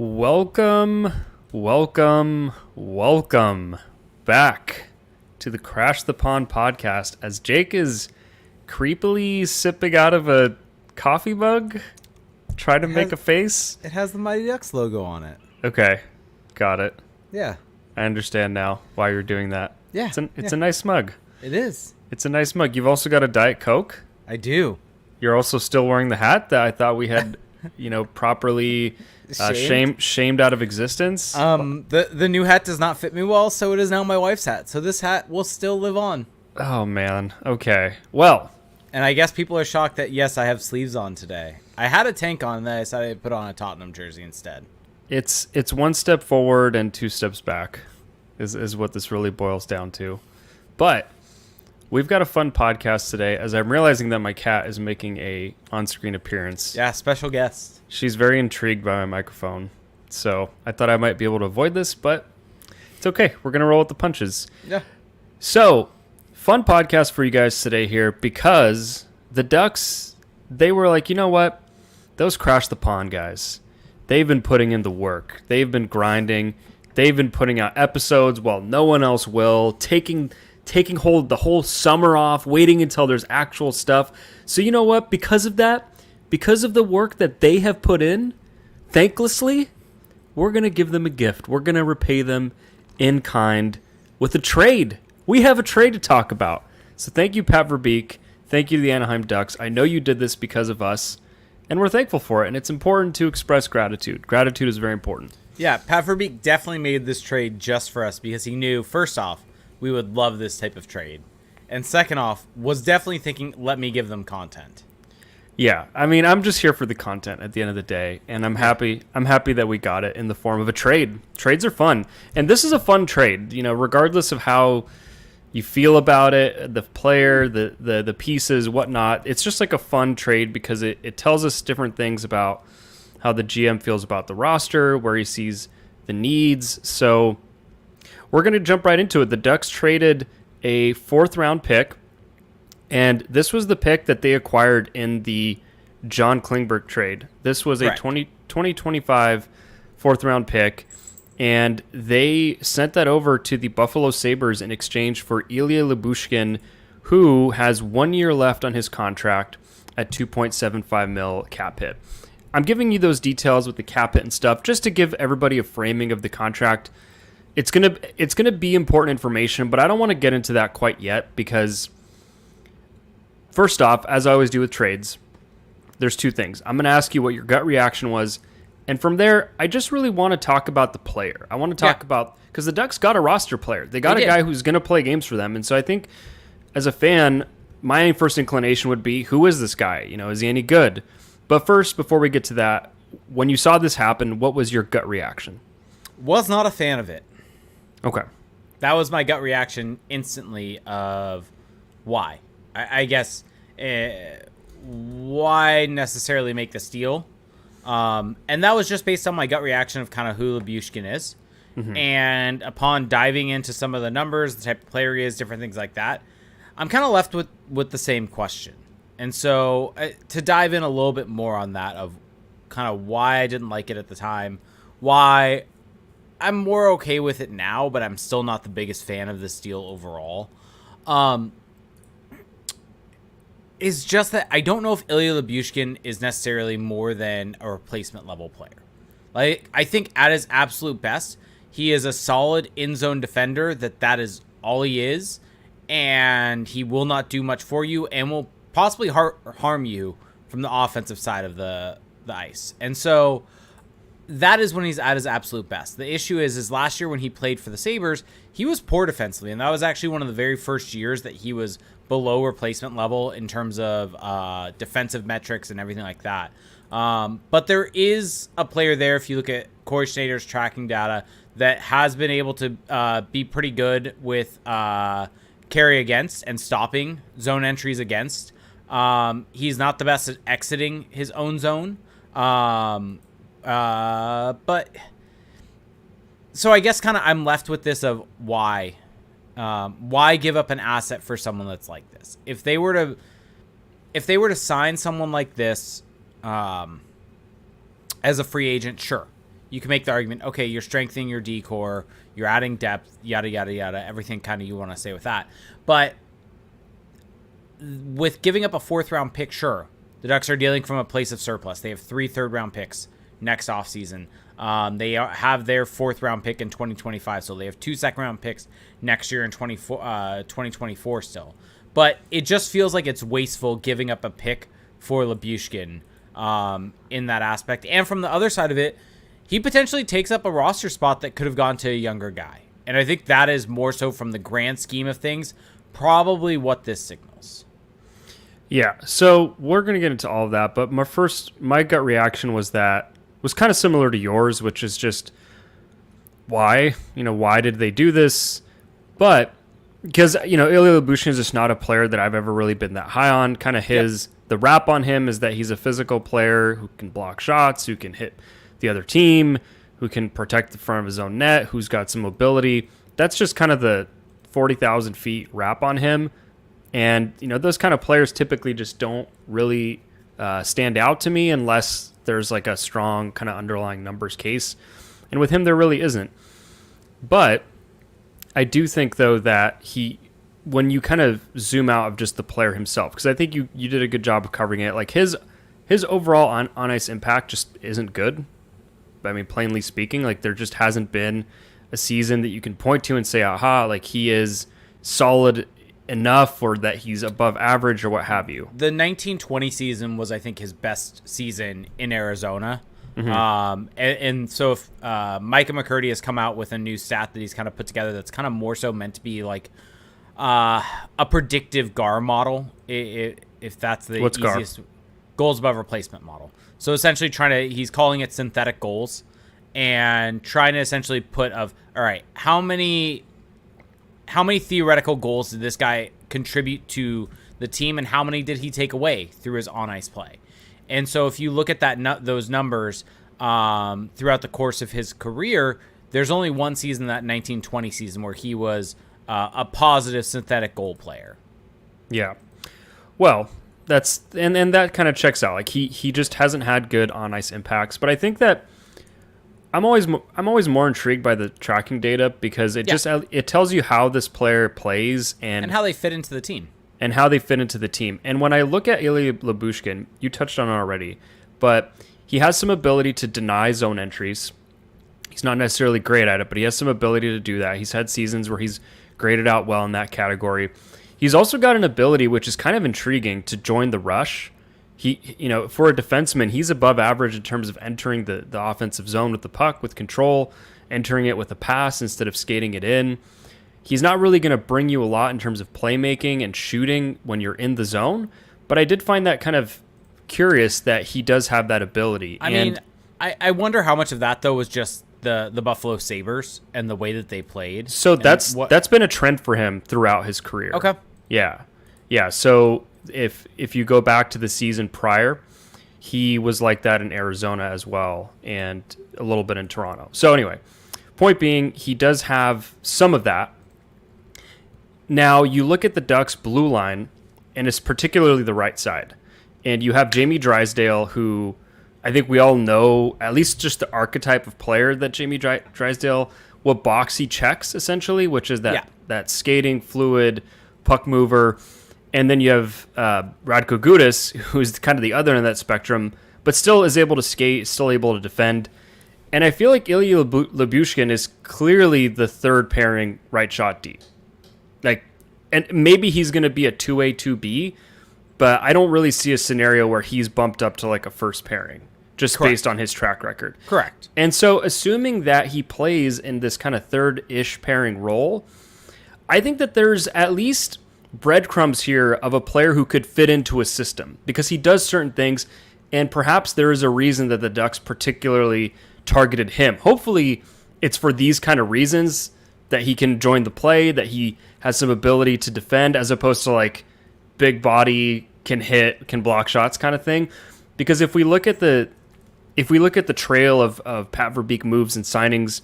Welcome back to the Crash the Pond podcast as Jake is creepily sipping out of a coffee mug, trying to make a face. It has the Mighty Ducks logo on it. Okay, got it. Yeah. I understand now why you're doing that. Yeah. It's a nice mug. It is. It's a nice mug. You've also got a Diet Coke. I do. You're also still wearing the hat that I thought we had, properly shamed out of existence. The new hat does not fit me well, so it is now my wife's hat. So this hat will still live on. Oh man. Okay. Well. And I guess people are shocked that yes, I have sleeves on today. I had a tank on, and then I decided to put on a Tottenham jersey instead. It's one step forward and two steps back, is what this really boils down to. But we've got a fun podcast today, as I'm realizing that my cat is making a on-screen appearance. Yeah, special guest. She's very intrigued by my microphone, so I thought I might be able to avoid this, but it's okay. We're gonna roll with the punches. Yeah. So, fun podcast for you guys today here, because the Ducks, they were like, you know what? Those Crash the Pond guys, they've been putting in the work. They've been grinding. They've been putting out episodes while no one else will, taking hold the whole summer off, waiting until there's actual stuff. So you know what? Because of that, because of the work that they have put in, thanklessly, we're going to give them a gift. We're going to repay them in kind with a trade. We have a trade to talk about. So thank you, Pat Verbeek. Thank you to the Anaheim Ducks. I know you did this because of us, and we're thankful for it. And it's important to express gratitude. Gratitude is very important. Yeah, Pat Verbeek definitely made this trade just for us because he knew, first off, we would love this type of trade. And second off, was definitely thinking, let me give them content. Yeah, I mean, I'm just here for the content at the end of the day, and I'm happy that we got it in the form of a trade. Trades are fun, and this is a fun trade, regardless of how you feel about it, the player, the pieces, whatnot. It's just like a fun trade because it tells us different things about how the GM feels about the roster, where he sees the needs. So we're going to jump right into it. The Ducks traded a 4th-round pick, and this was the pick that they acquired in the John Klingberg trade. This was a 2025 4th-round pick, and they sent that over to the Buffalo Sabres in exchange for Ilya Lyubushkin, who has 1 year left on his contract at $2.75 million cap hit. I'm giving you those details with the cap hit and stuff just to give everybody a framing of the contract. It's gonna be important information, but I don't want to get into that quite yet because, first off, as I always do with trades, there's two things. I'm going to ask you what your gut reaction was, and from there, I just really want to talk about the player. I want to talk about, because the Ducks got a roster player. They got a guy who's going to play games for them, and so I think as a fan, my first inclination would be, who is this guy? Is he any good? But first, before we get to that, when you saw this happen, what was your gut reaction? Was not a fan of it. Okay. That was my gut reaction instantly of why. I guess why necessarily make this deal? And that was just based on my gut reaction of kind of who Lyubushkin is. Mm-hmm. And upon diving into some of the numbers, the type of player he is, different things like that, I'm kind of left with the same question. And so to dive in a little bit more on that of kind of why I didn't like it at the time, why I'm more okay with it now, but I'm still not the biggest fan of this deal overall, is just that I don't know if Ilya Lyubushkin is necessarily more than a replacement level player. Like, I think at his absolute best, he is a solid in-zone defender that is all he is, and he will not do much for you and will possibly harm you from the offensive side of the ice. And so that is when he's at his absolute best. The issue is last year when he played for the Sabres, he was poor defensively, and that was actually one of the very first years that he was below replacement level in terms of defensive metrics and everything like that. But there is a player there, if you look at Corey Schneider's tracking data, that has been able to be pretty good with carry against and stopping zone entries against. He's not the best at exiting his own zone. But so I guess kind of I'm left with this of why give up an asset for someone that's like this? If they were to sign someone like this, as a free agent, sure, you can make the argument, okay, you're strengthening your decor, you're adding depth, yada, yada, yada, everything kind of you want to say with that. But with giving up a 4th-round pick, sure, the Ducks are dealing from a place of surplus. They have 3 third-round picks next offseason. They have their 4th-round pick in 2025, so they have 2 second-round picks next year in 2024 still. But it just feels like it's wasteful giving up a pick for Lyubushkin in that aspect. And from the other side of it, he potentially takes up a roster spot that could have gone to a younger guy. And I think that is more so from the grand scheme of things, probably what this signals. Yeah, so we're going to get into all of that, but my gut reaction was kind of similar to yours, which is just why did they do this? But because, Ilya Lyubushkin is just not a player that I've ever really been that high on. Kind of the rap on him is that he's a physical player who can block shots, who can hit the other team, who can protect the front of his own net, who's got some mobility. That's just kind of the 40,000 feet rap on him. And, those kind of players typically just don't really stand out to me unless there's like a strong kind of underlying numbers case. And with him, there really isn't. But I do think, though, that when you kind of zoom out of just the player himself, because I think you did a good job of covering it, like his overall on ice impact just isn't good. I mean, plainly speaking, like there just hasn't been a season that you can point to and say, aha, like he is solid enough or that he's above average or what have you. The 1920 season was, I think, his best season in Arizona. Mm-hmm. And so if Micah McCurdy has come out with a new stat that he's kind of put together that's kind of more so meant to be like a predictive GAR model, if that's the What's easiest GAR? Goals above replacement model. So essentially he's calling it synthetic goals and trying to essentially put all right, how many theoretical goals did this guy contribute to the team and how many did he take away through his on-ice play? And so if you look at those numbers throughout the course of his career, there's only one season, that 1920 season, where he was a positive synthetic goal player. Yeah. Well, that's and that kind of checks out. Like he just hasn't had good on-ice impacts, but I think that I'm always more intrigued by the tracking data because it tells you how this player plays and how they fit into the team. And when I look at Ilya Lyubushkin, you touched on it already, but he has some ability to deny zone entries. He's not necessarily great at it, but he has some ability to do that. He's had seasons where he's graded out well in that category. He's also got an ability, which is kind of intriguing, to join the rush. He, for a defenseman, he's above average in terms of entering the offensive zone with the puck, with control, entering it with a pass instead of skating it in. He's not really going to bring you a lot in terms of playmaking and shooting when you're in the zone, but I did find that kind of curious that he does have that ability. I wonder how much of that, though, was just the Buffalo Sabres and the way that they played. So that's been a trend for him throughout his career. Okay. Yeah. So if you go back to the season prior, he was like that in Arizona as well and a little bit in Toronto. So anyway, point being, he does have some of that. Now, you look at the Ducks' blue line, and it's particularly the right side. And you have Jamie Drysdale, who I think we all know, at least just the archetype of player that Jamie Drysdale, what box he checks, essentially, which is that skating, fluid, puck mover. And then you have Radko Gudas, who's kind of the other end of that spectrum, but still is able to skate, still able to defend. And I feel like Ilya Lyubushkin is clearly the third pairing right shot D. And maybe he's going to be a 2A, 2B, but I don't really see a scenario where he's bumped up to like a first pairing, just Correct. Based on his track record. Correct. And so assuming that he plays in this kind of third-ish pairing role, I think that there's at least breadcrumbs here of a player who could fit into a system because he does certain things, and perhaps there is a reason that the Ducks particularly targeted him. Hopefully it's for these kind of reasons that he can join the play, that he has some ability to defend as opposed to like big body, can hit, can block shots kind of thing. Because if we look at the trail of Pat Verbeek moves and signings,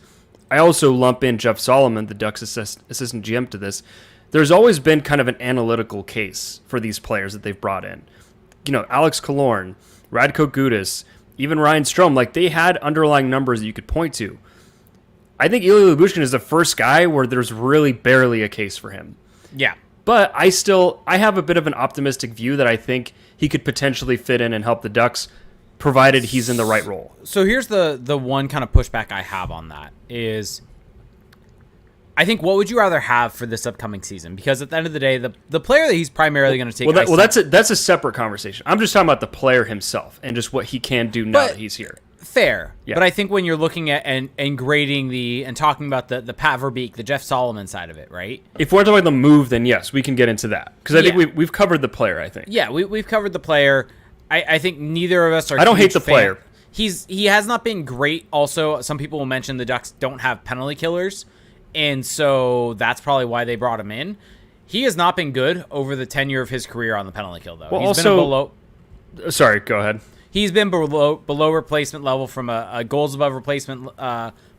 I also lump in Jeff Solomon, the Ducks assistant GM, to this. There's always been kind of an analytical case for these players that they've brought in. Alex Killorn, Radko Gudas, even Ryan Strome, like they had underlying numbers that you could point to. I think Ilya Lyubushkin is the first guy where there's really barely a case for him. Yeah. But I have a bit of an optimistic view that I think he could potentially fit in and help the Ducks, provided he's in the right role. So here's the one kind of pushback I have on that is, I think, what would you rather have for this upcoming season? Because at the end of the day, the player that he's primarily going to take... That's a separate conversation. I'm just talking about the player himself and just what he can do now that he's here. Fair. Yeah. But I think when you're looking at and grading and talking about the Pat Verbeek, the Jeff Solomon side of it, right? If we're talking about the move, then yes, we can get into that. Because I think we've covered the player, I think. Yeah, we've covered the player. I think neither of us are... I don't hate the player. He has not been great. Also, some people will mention the Ducks don't have penalty killers, and so that's probably why they brought him in. He has not been good over the tenure of his career on the penalty kill, though. Well, He's been below... Sorry, go ahead. He's been below replacement level from a goals above replacement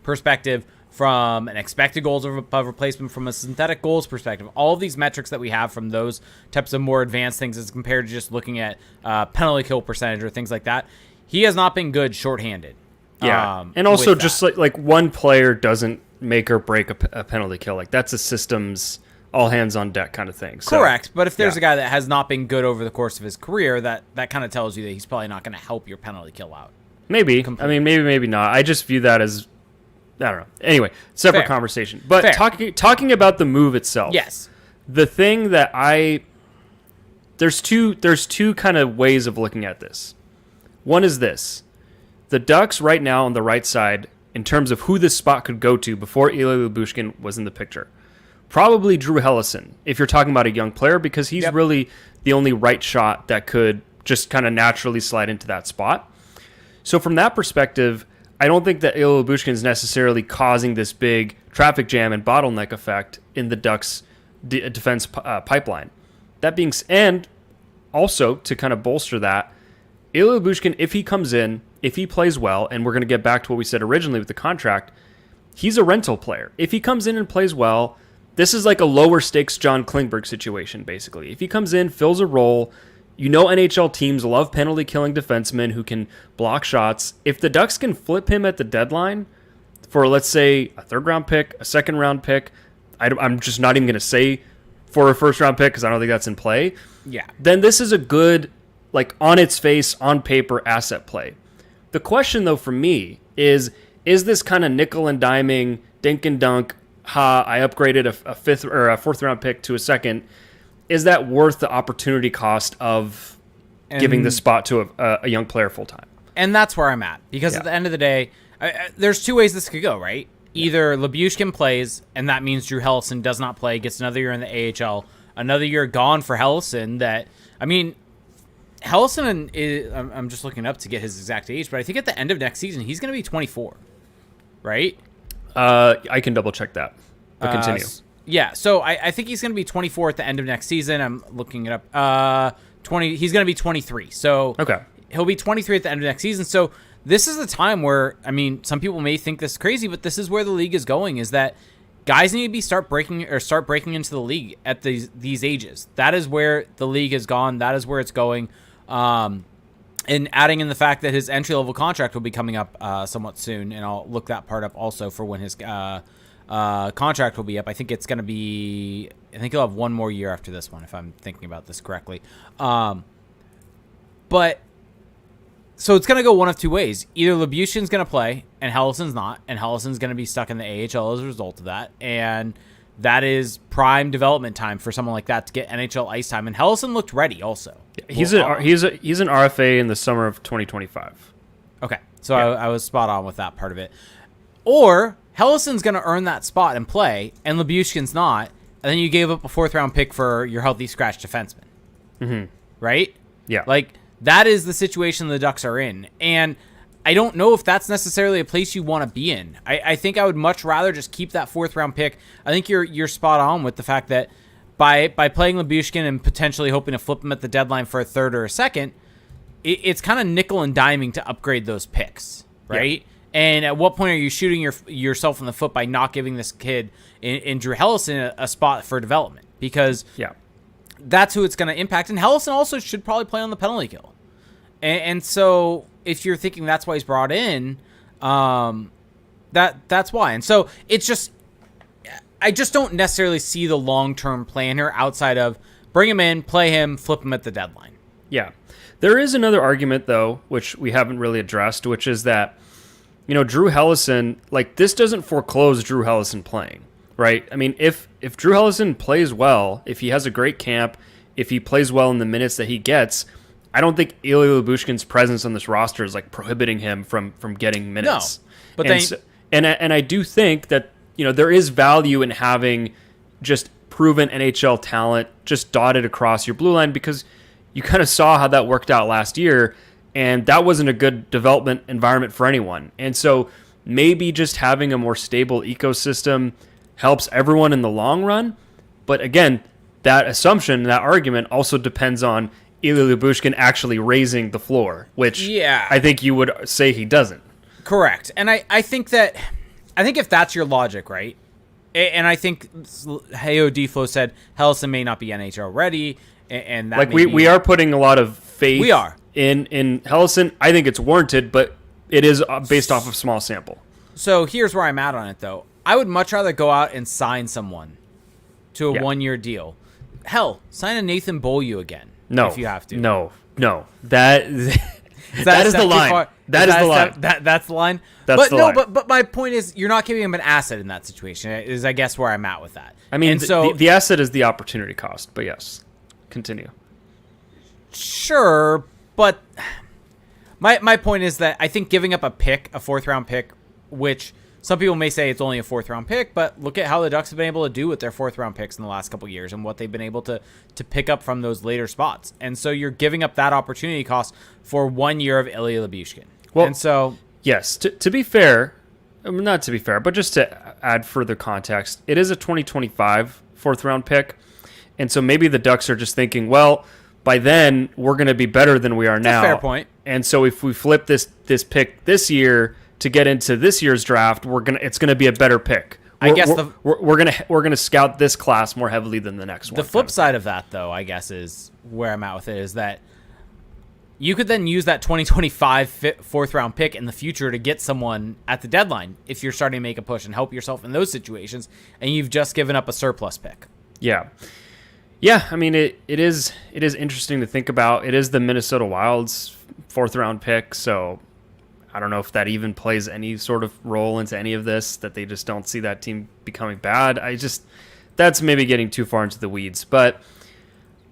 perspective, from an expected goals above replacement, from a synthetic goals perspective. All of these metrics that we have from those types of more advanced things as compared to just looking at penalty kill percentage or things like that. He has not been good shorthanded. Yeah, and also just like one player doesn't make or break a penalty kill. Like that's a systems all hands on deck kind of thing. So, correct, but if there's a guy that has not been good over the course of his career, that kind of tells you that he's probably not going to help your penalty kill out. Maybe. Completely. I mean, maybe not. I just view that as, I don't know. Anyway, separate conversation. But talking about the move itself. Yes. The thing that there's two kind of ways of looking at this. One is this. The Ducks right now on the right side, in terms of who this spot could go to before Ilya Lyubushkin was in the picture, probably Drew Hellison, if you're talking about a young player, because he's really the only right shot that could just kind of naturally slide into that spot. So from that perspective, I don't think that Ilya Lyubushkin is necessarily causing this big traffic jam and bottleneck effect in the Ducks' defense pipeline. That being and also to kind of bolster that, Ilya Lyubushkin, if he comes in, if he plays well, and we're going to get back to what we said originally with the contract, he's a rental player. If he comes in and plays well, this is like a lower stakes John Klingberg situation, basically. If he comes in, fills a role, you know NHL teams love penalty killing defensemen who can block shots. If the Ducks can flip him at the deadline for, let's say, a third-round pick, a second-round pick, I'm just not even going to say for a first-round pick because I don't think that's in play. Yeah. Then this is a good, like, on its face, on paper asset play. The question, though, for me is this kind of nickel and diming, dink and dunk, I upgraded a fifth or a fourth round pick to a second. Is that worth the opportunity cost of giving the spot to a young player full time? And that's where I'm at. Because at the end of the day, there's two ways this could go, right? Either Lyubushkin plays, and that means Drew Hellison does not play, gets another year in the AHL, another year gone for Hellison. Hellison, I'm just looking up to get his exact age, but I think at the end of next season, he's going to be 24, right? I can double check that. But continue. Yeah, so I think he's going to be 24 at the end of next season. I'm looking it up. 20. He's going to be 23. So he'll be 23 at the end of next season. So this is the time where, some people may think this is crazy, but this is where the league is going, is that guys need to start breaking into the league at these ages. That is where the league has gone. That is where it's going. And adding in the fact that his entry-level contract will be coming up somewhat soon, and I'll look that part up also for when his contract will be up. I think it's going to be... I think he'll have one more year after this one, if I'm thinking about this correctly. But... So it's going to go one of two ways. Either Lyubushkin's going to play, and Hellison's not, and Hellison's going to be stuck in the AHL as a result of that, and that is prime development time for someone like that to get NHL ice time. And Hellison looked ready also. He's an RFA in the summer of 2025. Okay, so I was spot on with that part of it. Or Hellison's going to earn that spot and play, and Lyubushkin's not, and then you gave up a fourth-round pick for your healthy scratch defenseman. Mm-hmm. Right? Yeah. That is the situation the Ducks are in. And I don't know if that's necessarily a place you want to be in. I think I would much rather just keep that fourth-round pick. I think you're spot on with the fact that by playing Lyubushkin and potentially hoping to flip him at the deadline for a third or a second, it's kind of nickel and diming to upgrade those picks, right? Yeah. And at what point are you shooting yourself in the foot by not giving this kid in Drew Hellison a spot for development? Because that's who it's going to impact. And Hellison also should probably play on the penalty kill. And so if you're thinking that's why he's brought in, that's why. And so it's just, I just don't necessarily see the long-term plan here outside of bring him in, play him, flip him at the deadline. Yeah. There is another argument, though, which we haven't really addressed, which is that, Drew Hellison, like, this doesn't foreclose Drew Hellison playing, right? I mean, if Drew Hellison plays well, if he has a great camp, if he plays well in the minutes that he gets, I don't think Ilya Lyubushkin's presence on this roster is, like, prohibiting him from getting minutes. No. But and I do think that, there is value in having just proven NHL talent just dotted across your blue line, because you kind of saw how that worked out last year, and that wasn't a good development environment for anyone. And so maybe just having a more stable ecosystem helps everyone in the long run. But again, that assumption, that argument also depends on Ilya Lyubushkin actually raising the floor, which I think you would say he doesn't. Correct. And I think if that's your logic, right? And I think Heyo Deflo said Hellison may not be NHL ready, and that like we are putting a lot of faith. We are in Hellison. I think it's warranted, but it is based off of small sample. So here's where I'm at on it, though. I would much rather go out and sign someone to a 1-year deal. Hell, sign a Nathan Beaulieu again. No, if you have to. No. That is the line. That's the line. That's the line. But my point is, you're not giving him an asset in that situation. Is I guess where I'm at with that. I mean, the asset is the opportunity cost. But yes, continue. Sure, but my point is that I think giving up a 4th round pick, which some people may say it's only a 4th round pick, but look at how the Ducks have been able to do with their 4th round picks in the last couple of years and what they've been able to pick up from those later spots. And so you're giving up that opportunity cost for 1 year of Ilya Lyubushkin. Well, and so yes, to be fair, not to be fair, but just to add further context, it is a 2025 4th round pick. And so maybe the Ducks are just thinking, well, by then we're going to be better than we are now. Fair point. And so if we flip this pick this year to get into this year's draft, it's gonna be a better pick. We're gonna scout this class more heavily than the next one. The flip side of that, though, I guess, is where I'm at with it, is that you could then use that 2025 4th round pick in the future to get someone at the deadline if you're starting to make a push and help yourself in those situations, and you've just given up a surplus pick. Yeah. I mean, it is interesting to think about. It is the Minnesota Wild's 4th round pick, so I don't know if that even plays any sort of role into any of this, that they just don't see that team becoming bad. That's maybe getting too far into the weeds. But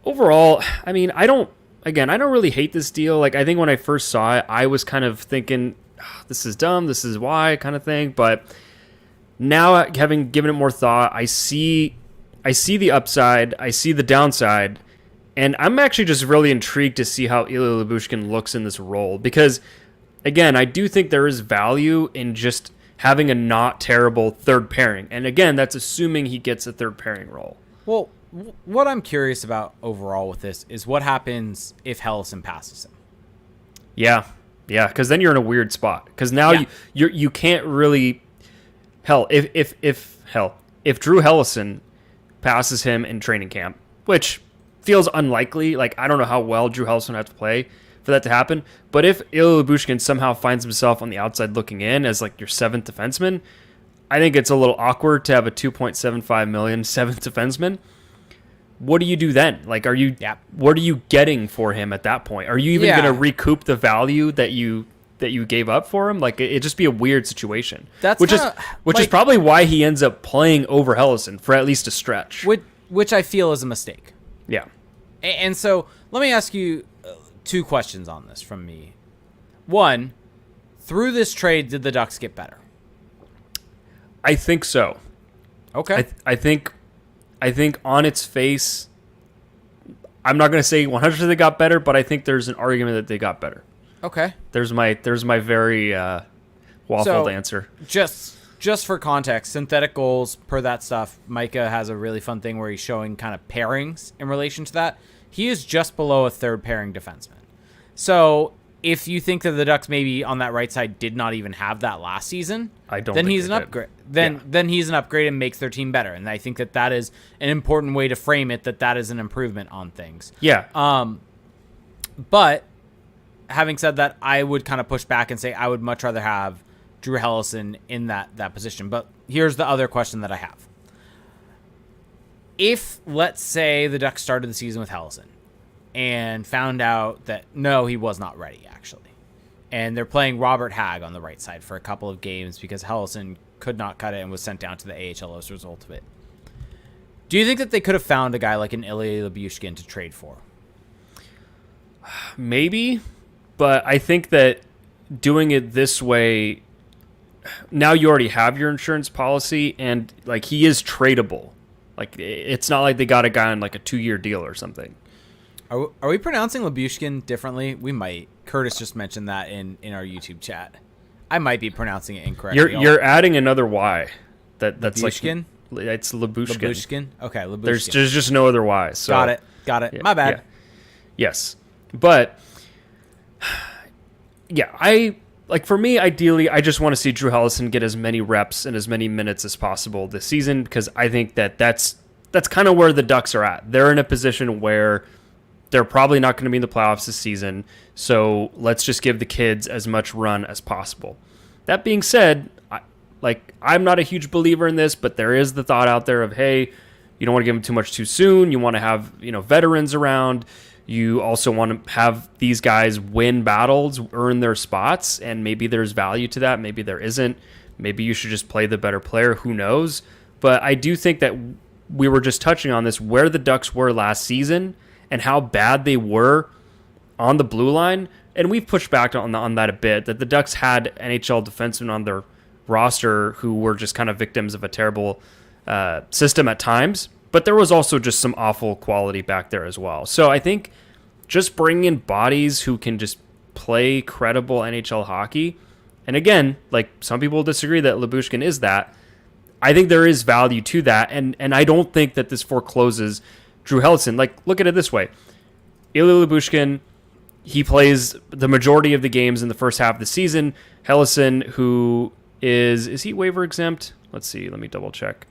overall, I mean, I don't really hate this deal. Like, I think when I first saw it, I was kind of thinking, this is dumb, this is why kind of thing. But now, having given it more thought, I see the upside, I see the downside, and I'm actually just really intrigued to see how Ilya Lyubushkin looks in this role, because again, I do think there is value in just having a not terrible third pairing. And again, that's assuming he gets a third pairing role. Well, what I'm curious about overall with this is what happens if Hellison passes him. Yeah, because then you're in a weird spot. Because now you can't really... If Drew Hellison passes him in training camp, which feels unlikely, like I don't know how well Drew Hellison would have to play for that to happen. But if Ilya Lyubushkin somehow finds himself on the outside looking in as like your 7th defenseman, I think it's a little awkward to have a $2.75 million 7th defenseman. What do you do then? Like, what are you getting for him at that point? Are you even going to recoup the value that you gave up for him? Like, it'd just be a weird situation. Which is probably why he ends up playing over Hellison for at least a stretch. Which I feel is a mistake. Yeah. And so let me ask you 2 questions on this from me. 1, through this trade, did the Ducks get better? I think so. Okay. I think on its face, I'm not going to say 100% they got better, but I think there's an argument that they got better. Okay. There's my very waffled answer. Just for context, synthetic goals per that stuff, Micah has a really fun thing where he's showing kind of pairings in relation to that. He is just below a third pairing defenseman. So if you think that the Ducks maybe on that right side did not even have that last season, then he's an upgrade. Then he's an upgrade and makes their team better. And I think that is an important way to frame it, that is an improvement on things. Yeah. But having said that, I would kind of push back and say I would much rather have Drew Hellison in that position. But here's the other question that I have. If, let's say, the Ducks started the season with Hellison and found out that, no, he was not ready, actually, and they're playing Robert Hagg on the right side for a couple of games because Hellison could not cut it and was sent down to the AHL as a result of it. Do you think that they could have found a guy like an Ilya Lyubushkin to trade for? Maybe, but I think that doing it this way, now you already have your insurance policy, and like he is tradable. Like it's not like they got a guy on like a 2-year deal or something. Are we pronouncing Lyubushkin differently? We might. Curtis just mentioned that in our YouTube chat. I might be pronouncing it incorrectly. You're adding another Y. That's Lyubushkin? Like it's Lyubushkin. Lyubushkin? Okay, Lyubushkin. There's just no other Y. So Got it. Yeah, My bad. Yeah. Yes. But yeah, for me, ideally, I just want to see Drew Hellison get as many reps and as many minutes as possible this season, because I think that's kind of where the Ducks are at. They're in a position where they're probably not going to be in the playoffs this season, so let's just give the kids as much run as possible. That being said, I'm not a huge believer in this, but there is the thought out there of, hey, you don't want to give them too much too soon. You want to have veterans around. You also want to have these guys win battles, earn their spots, and maybe there's value to that. Maybe there isn't. Maybe you should just play the better player. Who knows? But I do think that we were just touching on this, where the Ducks were last season and how bad they were on the blue line. And we've pushed back on that a bit, that the Ducks had NHL defensemen on their roster who were just kind of victims of a terrible system at times. But there was also just some awful quality back there as well. So I think just bringing in bodies who can just play credible NHL hockey, and again, like some people disagree that Lyubushkin is that, I think there is value to that, and I don't think that this forecloses Drew Hellison. Like, look at it this way. Ilya Lyubushkin, he plays the majority of the games in the first half of the season. Hellison, who is he waiver exempt? Let's see, let me double check.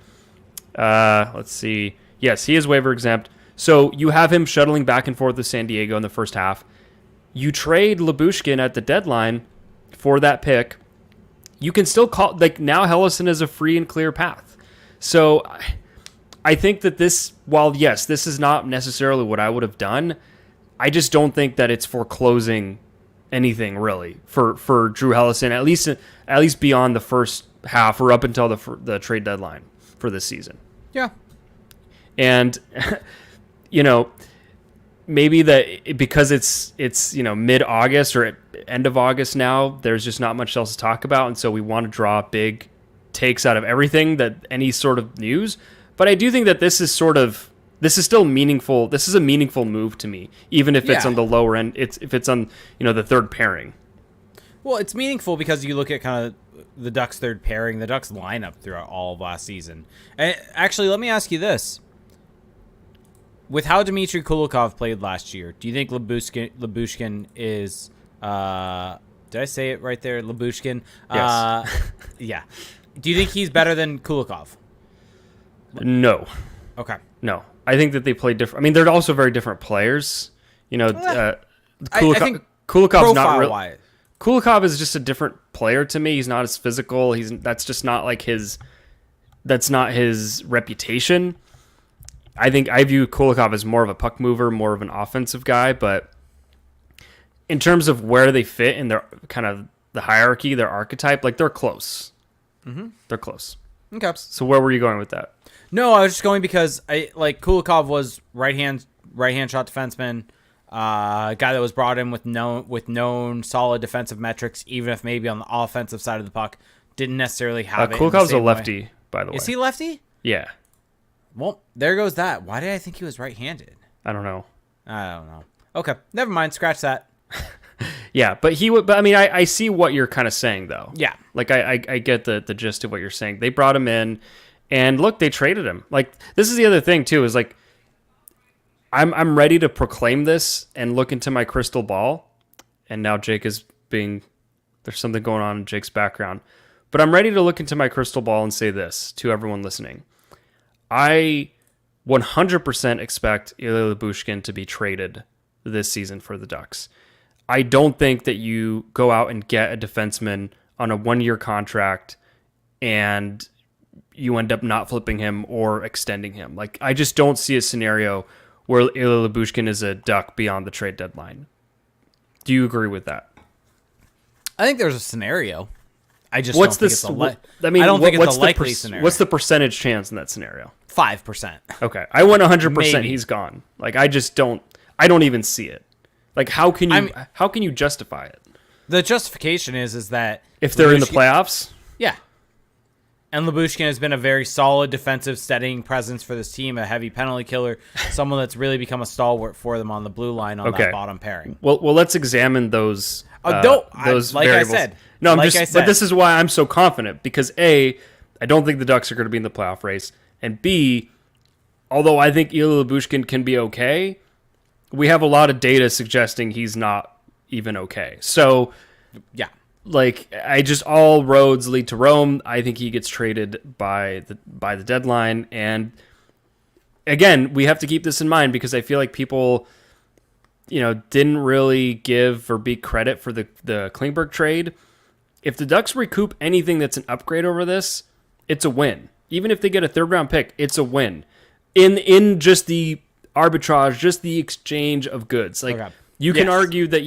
Let's see. Yes, he is waiver exempt. So you have him shuttling back and forth with San Diego in the first half. You trade Lyubushkin at the deadline for that pick. You can still call, like, now Hellison is a free and clear path. So I think that this, while yes, this is not necessarily what I would have done, I just don't think that it's foreclosing anything really for Drew Hellison, at least beyond the first half or up until the trade deadline for this season. Yeah. And maybe that because it's mid-August or end of August now, there's just not much else to talk about, and so we want to draw big takes out of everything, that any sort of news. But I do think that this is still meaningful. This is a meaningful move to me, even if it's on the lower end. If it's on the third pairing. Well, it's meaningful because you look at kind of the Ducks' third pairing, the Ducks' lineup throughout all of last season. And actually, let me ask you this. With how Dmitry Kulikov played last year, do you think Lyubushkin is... did I say it right there? Lyubushkin? Yes. Yeah. Do you think he's better than Kulikov? No. Okay. No. I think that they play different. I mean, they're also very different players. I think Kulikov's not real. profile-wise. Kulikov is just a different player to me. He's not as physical. That's just not like his. That's not his reputation. I think I view Kulikov as more of a puck mover, more of an offensive guy. But in terms of where they fit in their kind of the hierarchy, their archetype, like they're close. Mm-hmm. They're close. Okay. So where were you going with that? No, I was just going because Kulikov was right hand shot defenseman. A guy that was brought in with known solid defensive metrics, even if maybe on the offensive side of the puck didn't necessarily have it. Kulikov's a lefty, by the way. Is he lefty? Yeah. Well, there goes that. Why did I think he was right-handed? I don't know. Okay, never mind. Scratch that. Yeah, but he would. But I mean, I see what you're kind of saying, though. Yeah. Like I get the gist of what you're saying. They brought him in, and look, they traded him. Like, this is the other thing too. Is like, I'm ready to proclaim this and look into my crystal ball. And now Jake is being, there's something going on in Jake's background. But I'm ready to look into my crystal ball and say this to everyone listening. I 100% expect Ilya Lyubushkin to be traded this season for the Ducks. I don't think that you go out and get a defenseman on a 1-year contract and you end up not flipping him or extending him. Like, I just don't see a scenario where Ilya Lyubushkin is a Duck beyond the trade deadline. Do you agree with that? I think there's a scenario. I just what's don't this? think it's I mean, I don't think what's it's a likely scenario. What's the percentage chance in that scenario? 5%. Okay, I went 100%. Maybe. He's gone. Like, I just don't. I don't even see it. Like, how can you? How can you justify it? The justification is that If they're in the playoffs, yeah. And Lyubushkin has been a very solid defensive steadying presence for this team, a heavy penalty killer, someone that's really become a stalwart for them on the blue line on that bottom pairing. Well, let's examine those. Those like variables. I said. No, like I said. But this is why I'm so confident because A, I don't think the Ducks are going to be in the playoff race, and B, although I think Ilya Lyubushkin can be okay, we have a lot of data suggesting he's not even okay. So, yeah. Like, all roads lead to Rome. I think he gets traded by the deadline. And again, we have to keep this in mind because I feel like people, didn't really give or be credit for the Klingberg trade. If the Ducks recoup anything that's an upgrade over this, it's a win. Even if they get a 3rd round pick, it's a win. In just the arbitrage, just the exchange of goods. Like, you can argue that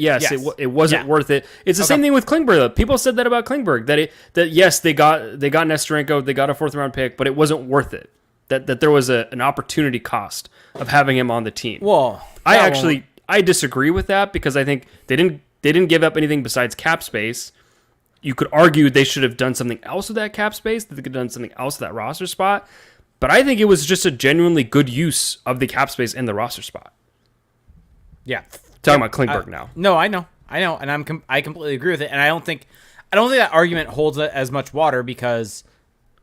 it wasn't worth it. It's the same thing with Klingberg. Though. People said that about Klingberg. That yes, they got Nesterenko, they got a 4th round pick, but it wasn't worth it. That there was an opportunity cost of having him on the team. Well, I disagree with that because I think they didn't give up anything besides cap space. You could argue they should have done something else with that cap space. That they could have done something else with that roster spot. But I think it was just a genuinely good use of the cap space in the roster spot. Yeah. Talking about Klingberg now. No, I know, and I completely agree with it. And I don't think that argument holds as much water because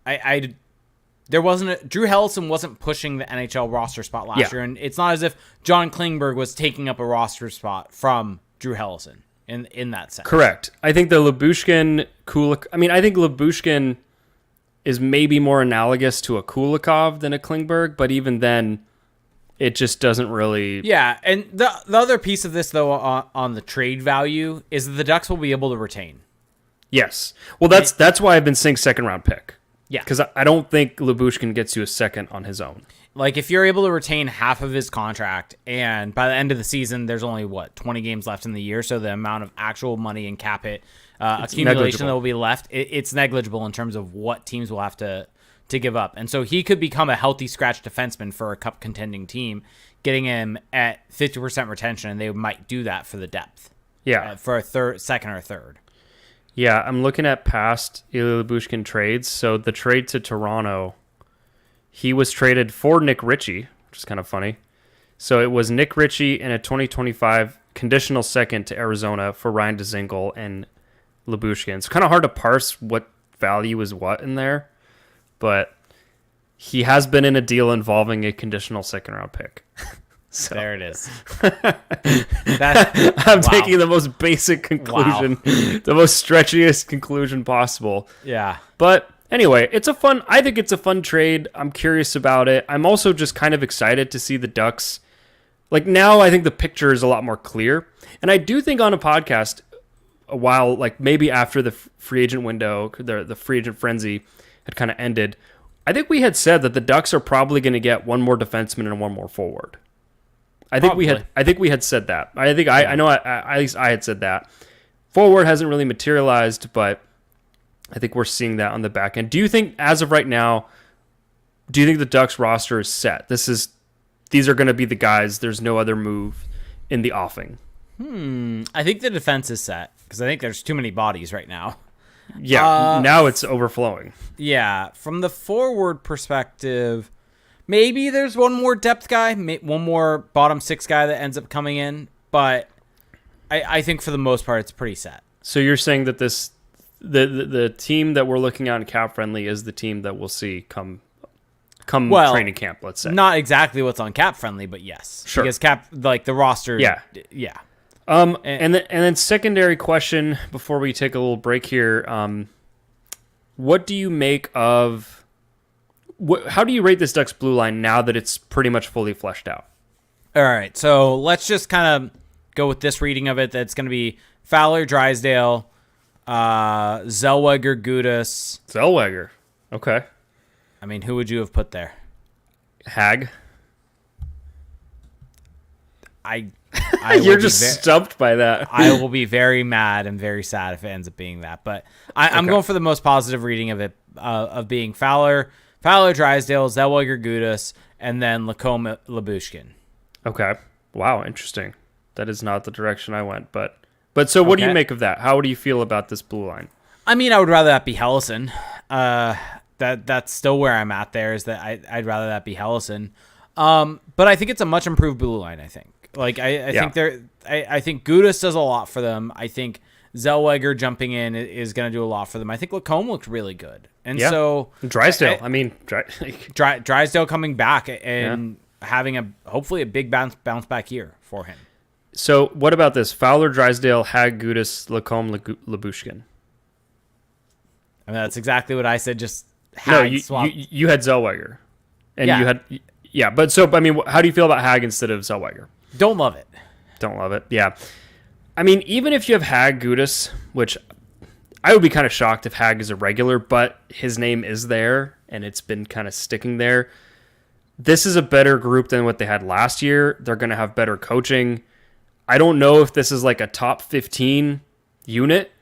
there wasn't Drew Helleson wasn't pushing the NHL roster spot last year, and it's not as if John Klingberg was taking up a roster spot from Drew Helleson in that sense. Correct. I think the Lyubushkin Kulik. I mean, I think Lyubushkin is maybe more analogous to a Kulikov than a Klingberg, but even then, it just doesn't really. Yeah, and the other piece of this though on the trade value is that the Ducks will be able to retain. Yes. Well, that's why I've been saying 2nd round pick. Yeah, because I don't think Lyubushkin gets you a 2nd on his own. Like, if you're able to retain half of his contract, and by the end of the season, there's only 20 games left in the year, so the amount of actual money and cap hit accumulation that will be left, it's negligible in terms of what teams will have to give up. And so he could become a healthy scratch defenseman for a cup contending team, getting him at 50% retention, and they might do that for the depth. Yeah, for a 2nd or 3rd. Yeah, I'm looking at past Ilya Lyubushkin trades. So the trade to Toronto, he was traded for Nick Ritchie, which is kind of funny. So it was Nick Ritchie and a 2025 conditional 2nd to Arizona for Ryan Dzingel and Lyubushkin. It's kind of hard to parse what value is what in there, but he has been in a deal involving a conditional 2nd round pick. So. There it is. I'm taking the most basic conclusion, the most stretchiest conclusion possible. Yeah. But anyway, I think it's a fun trade. I'm curious about it. I'm also just kind of excited to see the Ducks. Like, now I think the picture is a lot more clear. And I do think on a podcast a while, like maybe after the free agent window, the free agent frenzy had kind of ended, I think we had said that the Ducks are probably going to get one more defenseman and one more forward. I think we had said that. I know at least I had said that. Forward hasn't really materialized, but I think we're seeing that on the back end. Do you think, as of right now, the Ducks roster is set? These are going to be the guys. There's no other move in the offing. I think the defense is set because I think there's too many bodies right now. Yeah, now it's overflowing. Yeah, from the forward perspective, maybe there's one more depth guy, one more bottom 6 guy that ends up coming in, but I think for the most part it's pretty set. So you're saying that the team that we're looking at in cap friendly is the team that we'll see come training camp, let's say. Not exactly what's on cap friendly, but yes. Sure. Because the roster. Yeah. And then secondary question before we take a little break here. What do you make of? How do you rate this Ducks blue line now that it's pretty much fully fleshed out? All right, so let's just kind go with this reading of it, that's going to be Fowler, Drysdale, Zellweger, Gudas. Zellweger. Okay. I mean, who would you have put there? Hag. I You're just stumped by that. I will be very mad and very sad if it ends up being that. But I'm going for the most positive reading of it, of being Fowler, Drysdale, Zellweger, Gudas, and then Lacombe, Lyubushkin. Okay. Wow, interesting. That is not the direction I went, but so what do you make of that? How do you feel about this blue line? I mean, I would rather that be Hellison. That's still where I'm at there, is that I'd rather that be Hellison. But I think it's a much improved blue line, I think. Like I think Gudas does a lot for them. I think Zellweger jumping in is going to do a lot for them. I think Lacombe looked really good, and so Drysdale. Drysdale coming back and having hopefully a big bounce back year for him. So what about this? Fowler, Drysdale, Hag, Gudas, Lacombe, Lyubushkin. I mean, that's exactly what I said. Just you had Zellweger, and you had But so I mean, how do you feel about Hag instead of Zellweger? Don't love it. Don't love it. Yeah. I mean, even if you have Hag, Gudas, which I would be kind of shocked if Hag is a regular, but his name is there and it's been kind of sticking there. This is a better group than what they had last year. They're going to have better coaching. I don't know if this is like a top 15 unit,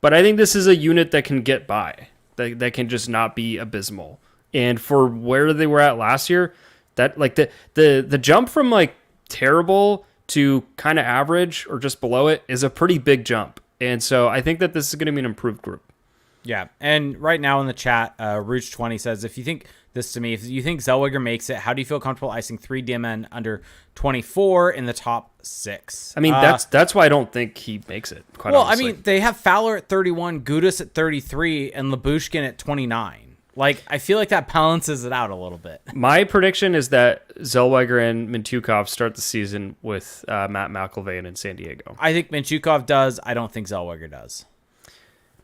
but I think this is a unit that can get by, that can just not be abysmal. And for where they were at last year, that like the jump from like terrible to kind of average or just below it is a pretty big jump. And so I think that this is going to be an improved group. Yeah. And right now in the chat, Rouge20 says, if you think Zellweger makes it, how do you feel comfortable icing 3 DMN under 24 in the top 6? I mean, that's why I don't think he makes it. Quite honestly. I mean, they have Fowler at 31, Gudas at 33, and Lyubushkin at 29. Like, I feel like that balances it out a little bit. My prediction is that Zellweger and Mintyukov start the season with Matt McIlvain in San Diego. I think Mintyukov does. I don't think Zellweger does.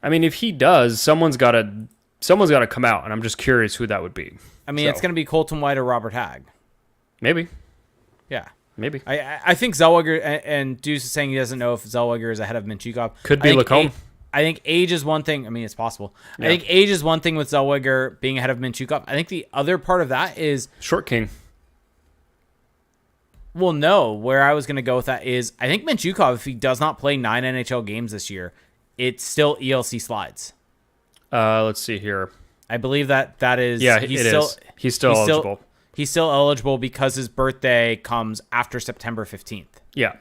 I mean, if he does, someone's got to come out, and I'm just curious who that would be. I mean, it's going to be Colton White or Robert Hag. Maybe. Yeah. Maybe. I think Zellweger, and Deuce is saying he doesn't know if Zellweger is ahead of Mintyukov. Could be Lacombe. I think age is one thing. I mean, it's possible. Yeah. I think age is one thing with Zellweger being ahead of Mintyukov. I think the other part of that is... Short King. Well, no. Where I was going to go with that is I think Mintyukov, if he does not play 9 NHL games this year, it's still ELC slides. Let's see here. I believe that is... Yeah, He's still eligible. He's still eligible because his birthday comes after September 15th. Yeah.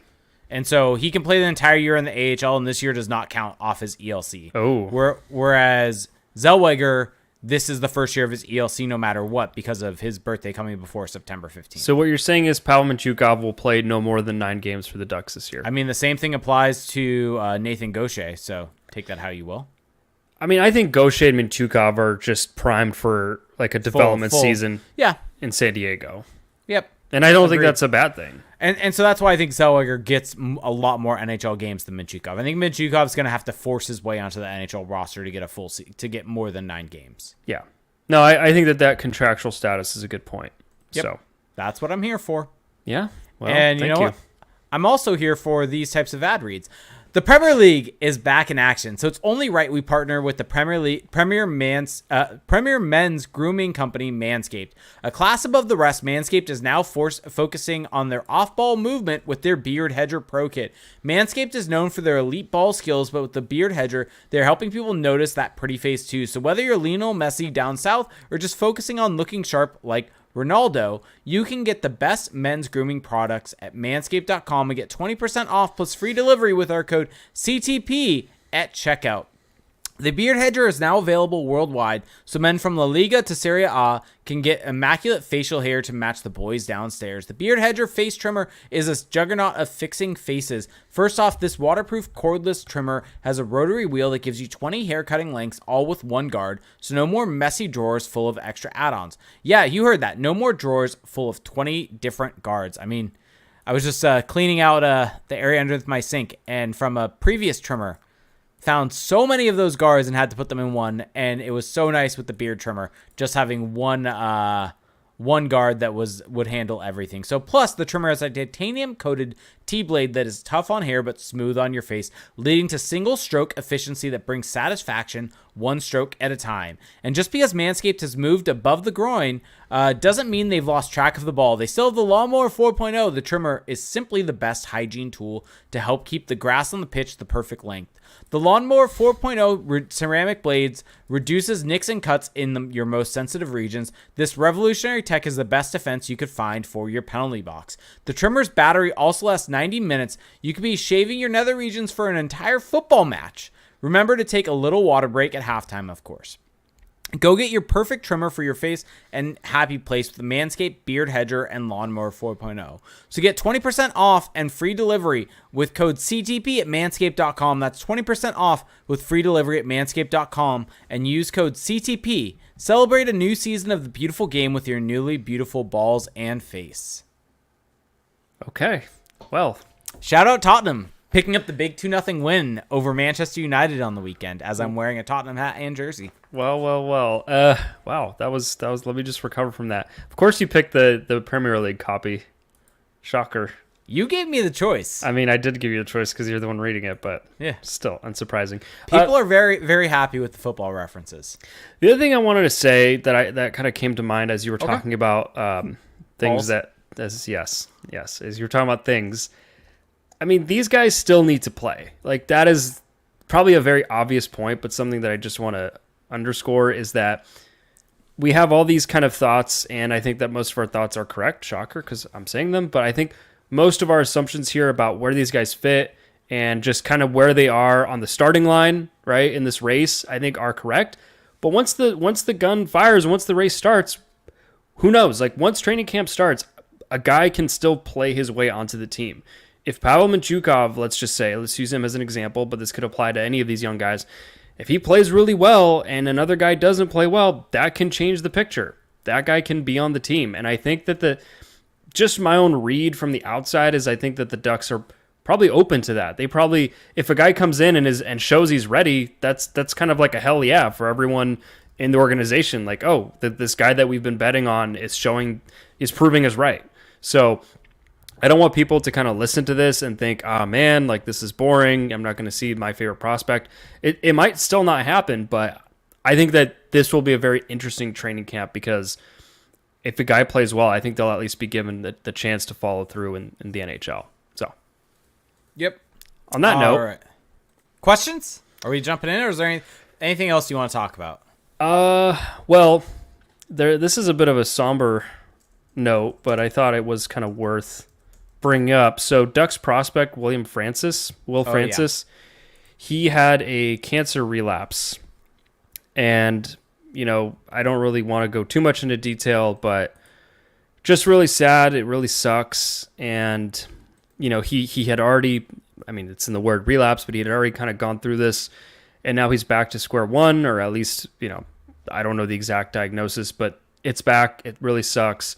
And so he can play the entire year in the AHL, and this year does not count off his ELC. Oh. Whereas Zellweger, this is the first year of his ELC no matter what because of his birthday coming before September 15th. So what you're saying is Pavel Mintyukov will play no more than 9 games for the Ducks this year. I mean, the same thing applies to Nathan Gaucher, so take that how you will. I mean, I think Gaucher and Mintyukov are just primed for like a development season in San Diego. Yep. And I don't think that's a bad thing. And so that's why I think Zellweger gets a lot more NHL games than Mintyukov. I think Mintyukov's going to have to force his way onto the NHL roster to get to get more than 9 games. Yeah. No, I think that contractual status is a good point. Yep. So that's what I'm here for. Yeah. Well, and you know what? I'm also here for these types of ad reads. The Premier League is back in action, so it's only right we partner with the Premier Men's grooming company, Manscaped. A class above the rest, Manscaped is now focusing on their off-ball movement with their Beard Hedger Pro Kit. Manscaped is known for their elite ball skills, but with the Beard Hedger, they're helping people notice that pretty face too. So whether you're Lionel Messi down south or just focusing on looking sharp like Ronaldo, you can get the best men's grooming products at manscaped.com and get 20% off plus free delivery with our code CTP at checkout. The Beard Hedger is now available worldwide, so men from La Liga to Serie A can get immaculate facial hair to match the boys downstairs. The Beard Hedger face trimmer is a juggernaut of fixing faces. First off, this waterproof cordless trimmer has a rotary wheel that gives you 20 hair cutting lengths, all with one guard, so no more messy drawers full of extra add-ons. Yeah, you heard that. No more drawers full of 20 different guards. I mean, I was just cleaning out the area underneath my sink, and from a previous trimmer, found so many of those guards and had to put them in one, and it was so nice with the beard trimmer just having one one guard that would handle everything. So plus the trimmer has a titanium coated T-blade that is tough on hair but smooth on your face, leading to single stroke efficiency that brings satisfaction one stroke at a time. And just because Manscaped has moved above the groin doesn't mean they've lost track of the ball. They still have the Lawnmower 4.0. The trimmer is simply the best hygiene tool to help keep the grass on the pitch the perfect length. The Lawnmower 4.0 ceramic blades reduces nicks and cuts in your most sensitive regions. This revolutionary tech is the best defense you could find for your penalty box. The trimmer's battery also lasts 90 minutes. You could be shaving your nether regions for an entire football match. Remember to take a little water break at halftime, of course. Go get your perfect trimmer for your face and happy place with the Manscaped Beard Hedger and Lawnmower 4.0. So get 20% off and free delivery with code CTP at manscaped.com. That's 20% off with free delivery at manscaped.com and use code CTP. Celebrate a new season of the beautiful game with your newly beautiful balls and face. Okay. Well, shout out Tottenham picking up the big 2-0 win over Manchester United on the weekend as I'm wearing a Tottenham hat and jersey. Well. Wow, that was. Let me just recover from that. Of course, you picked the Premier League copy. Shocker. You gave me the choice. I mean, I did give you the choice because you're the one reading it, but yeah, still unsurprising. People are very, very happy with the football references. The other thing I wanted to say that kind of came to mind as you were talking about things Balls. yes, as you were talking about things. I mean, these guys still need to play. Like, that is probably a very obvious point, but something that I just want to underscore is that we have all these kind of thoughts, and I think that most of our thoughts are correct. Shocker, because I'm saying them. But I think most of our assumptions here about where these guys fit and just kind of where they are on the starting line, right, in this race, I think are correct. But once the gun fires, once the race starts, who knows? Like, once training camp starts, a guy can still play his way onto the team. If Pavel Mintyukov, let's use him as an example, but this could apply to any of these young guys. If he plays really well and another guy doesn't play well, that can change the picture. That guy can be on the team. And I think that just my own read from the outside is I think that the Ducks are probably open to that. They probably, if a guy comes in and shows he's ready, that's kind of like a hell yeah for everyone in the organization. Like, oh, this guy that we've been betting on is proving us right. So I don't want people to kind of listen to this and think, man, like, this is boring. I'm not going to see my favorite prospect. It might still not happen, but I think that this will be a very interesting training camp because if a guy plays well, I think they'll at least be given the chance to follow through in the NHL. So, yep. On that note, right. Questions? Are we jumping in, or is there anything else you want to talk about? Well, this is a bit of a somber note, but I thought it was kind of worth bring up. So Ducks prospect Will Francis, he had a cancer relapse, and I don't really want to go too much into detail, but just really sad. It really sucks. And he had already, I mean, it's in the word relapse, but he had already kind of gone through this, and now he's back to square one, or at least I don't know the exact diagnosis, but it's back. It really sucks.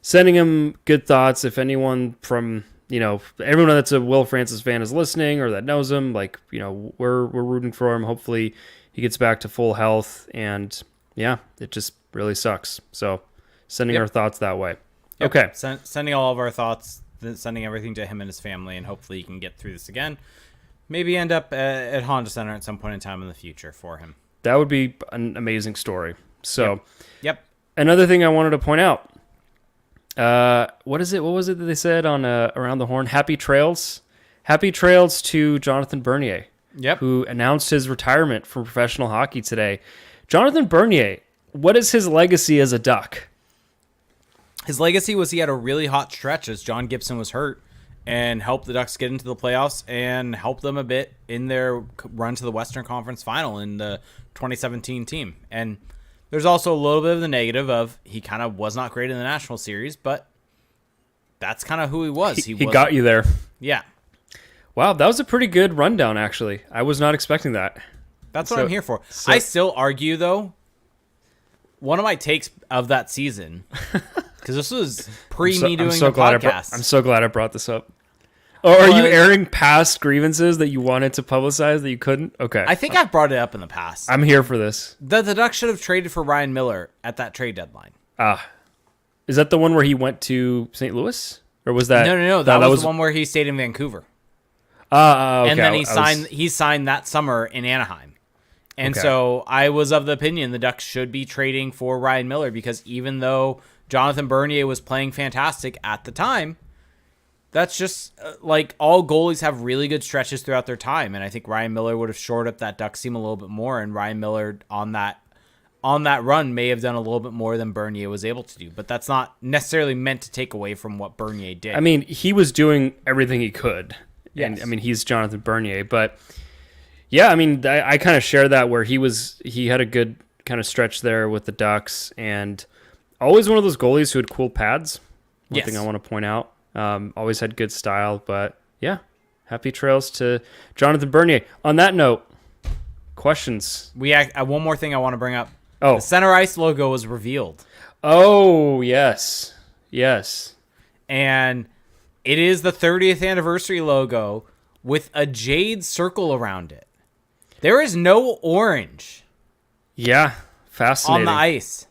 Sending him good thoughts. If anyone from, everyone that's a Will Francis fan is listening or that knows him, like, we're rooting for him. Hopefully he gets back to full health, and yeah, it just really sucks. So sending our thoughts that way. Yep. Okay. Sending all of our thoughts, sending everything to him and his family, and hopefully he can get through this again. Maybe end up at Honda Center at some point in time in the future for him. That would be an amazing story. So Yep. Another thing I wanted to point out, what was it that they said on Around the Horn? Happy trails to Jonathan Bernier, who announced his retirement from professional hockey today. Jonathan Bernier, what is his legacy as a Duck? His legacy was he had a really hot stretch as John Gibson was hurt and helped the Ducks get into the playoffs and helped them a bit in their run to the Western Conference Final in the 2017 team. And there's also a little bit of the negative of he kind of was not great in the National Series, but that's kind of who he was. He got you there. Yeah. Wow, that was a pretty good rundown, actually. I was not expecting that. That's what I'm here for. I still argue, though, one of my takes of that season, because this was me doing the podcast. I'm so glad I brought this up. Or are you airing past grievances that you wanted to publicize that you couldn't? Okay. I think I've brought it up in the past. I'm here for this. The Ducks should have traded for Ryan Miller at that trade deadline. Is that the one where he went to St. Louis? Or was that... No. That was the one where he stayed in Vancouver. Okay. And then he signed that summer in Anaheim. And so I was of the opinion the Ducks should be trading for Ryan Miller, because even though Jonathan Bernier was playing fantastic at the time, that's just like, all goalies have really good stretches throughout their time. And I think Ryan Miller would have shored up that Ducks team a little bit more. And Ryan Miller on that run may have done a little bit more than Bernier was able to do. But that's not necessarily meant to take away from what Bernier did. I mean, he was doing everything he could. Yes. And I mean, he's Jonathan Bernier. But yeah, I mean, I kind of share that, where he had a good kind of stretch there with the Ducks, and always one of those goalies who had cool pads. One thing I want to point out. Always had good style, but yeah, happy trails to Jonathan Bernier. On that note, questions. One more thing I want to bring up. Oh, the center ice logo was revealed. Oh, yes. And it is the 30th anniversary logo with a jade circle around it. There is no orange. Yeah, fascinating. On the ice.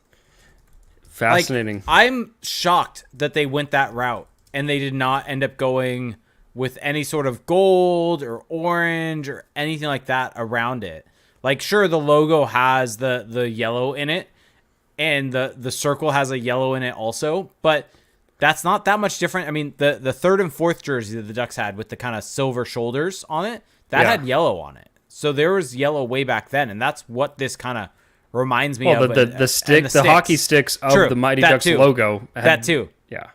Fascinating. Like, I'm shocked that they went that route and they did not end up going with any sort of gold or orange or anything like that around it. Like, sure, the logo has the yellow in it, and the circle has a yellow in it also, but that's not that much different. I mean, the third and fourth jersey that the Ducks had with the kind of silver shoulders on it, that had yellow on it. So there was yellow way back then, and that's what this kind of reminds me of. The hockey sticks of the Mighty Ducks logo. That too. Yeah.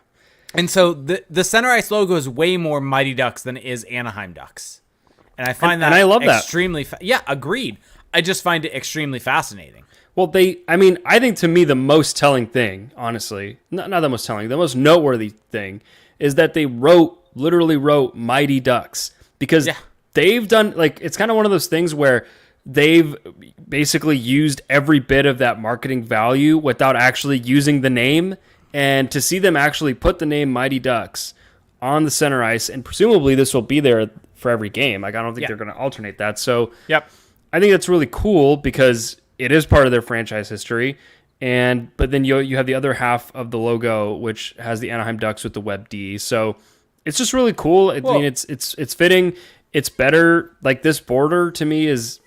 And so the center ice logo is way more Mighty Ducks than it is Anaheim Ducks. And I find that, and I love extremely yeah, agreed. I just find it extremely fascinating. Well, I think to me the most telling thing, honestly, not the most telling, the most noteworthy thing is that they literally wrote Mighty Ducks, because they've done, like, it's kind of one of those things where they've basically used every bit of that marketing value without actually using the name. And to see them actually put the name Mighty Ducks on the center ice, and presumably this will be there for every game. Like, I don't think they're going to alternate that. So I think that's really cool, because it is part of their franchise history. But then you have the other half of the logo, which has the Anaheim Ducks with the Web D. So it's just really cool. I mean, it's fitting. It's better. Like, this border to me is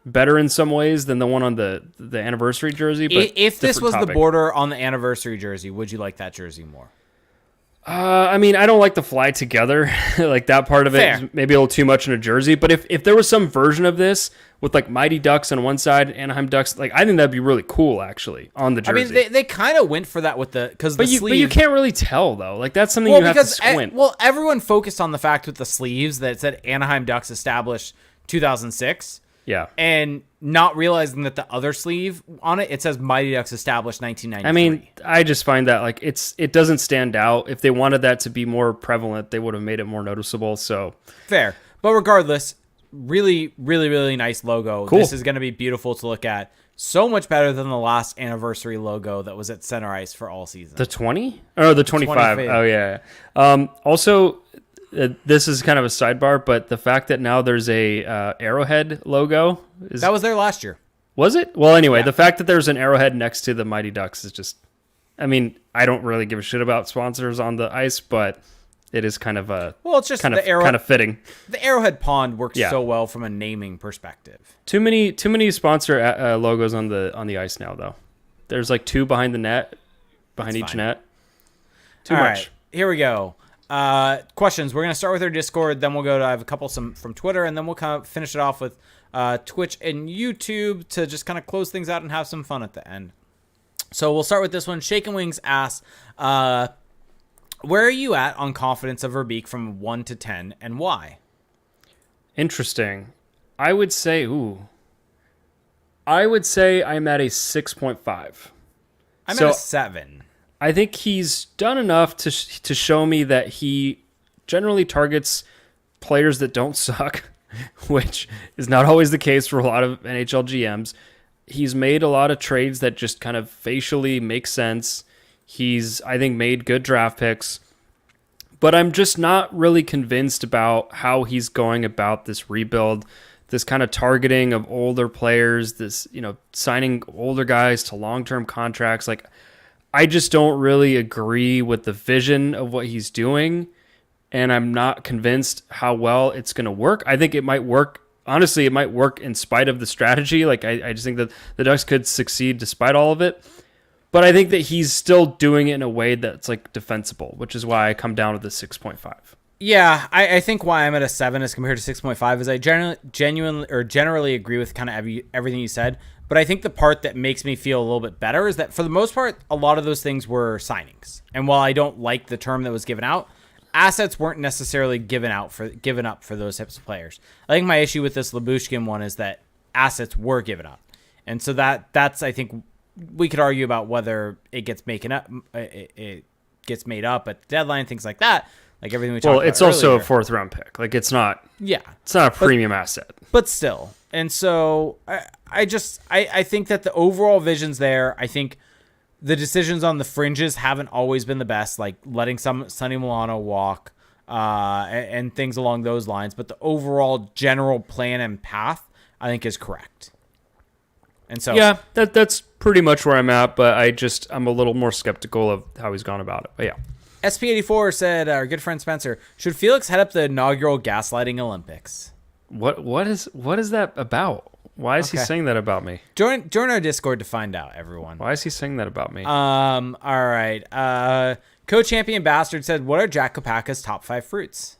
better in some ways than the one on the anniversary jersey. But if this was the border on the anniversary jersey, would you like that jersey more? I mean, I don't like the fly together. Like, that part of it is maybe a little too much in a jersey. But if there was some version of this with, like, Mighty Ducks on one side, Anaheim Ducks, like, I think that'd be really cool, actually, on the jersey. I mean, they kind of went for that with the sleeve. But you can't really tell, though. Like, that's something you have to squint. Everyone focused on the fact with the sleeves that it said Anaheim Ducks established 2006. Yeah. And not realizing that the other sleeve on it says Mighty Ducks established 1993. I mean, I just find that, like, it doesn't stand out. If they wanted that to be more prevalent, they would have made it more noticeable. So fair. But regardless, really, really, really nice logo. Cool. This is going to be beautiful to look at. So much better than the last anniversary logo that was at center ice for all season. The 20? Oh, the 25. Oh, yeah. Also, this is kind of a sidebar, but the fact that now there's a Arrowhead logo that was there last year. Was it? Well, anyway, the fact that there's an Arrowhead next to the Mighty Ducks is just, I mean, I don't really give a shit about sponsors on the ice, but it is kind of it's just kind of fitting. The Arrowhead pond works so well from a naming perspective. Too many sponsor logos on the ice now, though. There's like two behind the net, behind each net. Too much. Right, here we go. Questions. We're going to start with our Discord, then we'll go to, I have a couple from Twitter, and then we'll kind of finish it off with Twitch and YouTube to just kind of close things out and have some fun at the end. So we'll start with this one. Shaken Wings asks, where are you at on confidence of Verbeek from 1 to 10, and why? Interesting. I would say I'm at a 6.5. I'm at a 7. I think he's done enough to show me that he generally targets players that don't suck, which is not always the case for a lot of NHL GMs. He's made a lot of trades that just kind of facially make sense. He's, I think, made good draft picks. But I'm just not really convinced about how he's going about this rebuild, this kind of targeting of older players, this, signing older guys to long-term contracts. Like, I just don't really agree with the vision of what he's doing, and I'm not convinced how well it's going to work. I think it might work. Honestly, it might work in spite of the strategy. Like, I just think that the Ducks could succeed despite all of it. But I think that he's still doing it in a way that's like defensible, which is why I come down to the 6.5. Yeah, I think why I'm at a 7 as compared to 6.5 is I generally agree with kind of everything you said. But I think the part that makes me feel a little bit better is that for the most part, a lot of those things were signings. And while I don't like the term that was given out, assets weren't necessarily given up for those types of players. I think my issue with this Lyubushkin one is that assets were given up. And so that's I think we could argue about whether it gets made up at the deadline, things like that. Like everything we talked about. Well, it's also a 4th round pick. Like it's not a premium asset. But still. And so I think that the overall vision's there. I think the decisions on the fringes haven't always been the best, like letting Sonny Milano walk and things along those lines. But the overall general plan and path, I think, is correct. And so yeah, that's pretty much where I'm at. But I'm a little more skeptical of how he's gone about it. But yeah. SP84 said, our good friend Spencer, should Felix head up the inaugural gaslighting Olympics? What is that about? Why is he saying that about me? Join our Discord to find out, everyone. Why is he saying that about me? All right. Co-champion Bastard said, what are Jack Kopaka's top 5 fruits?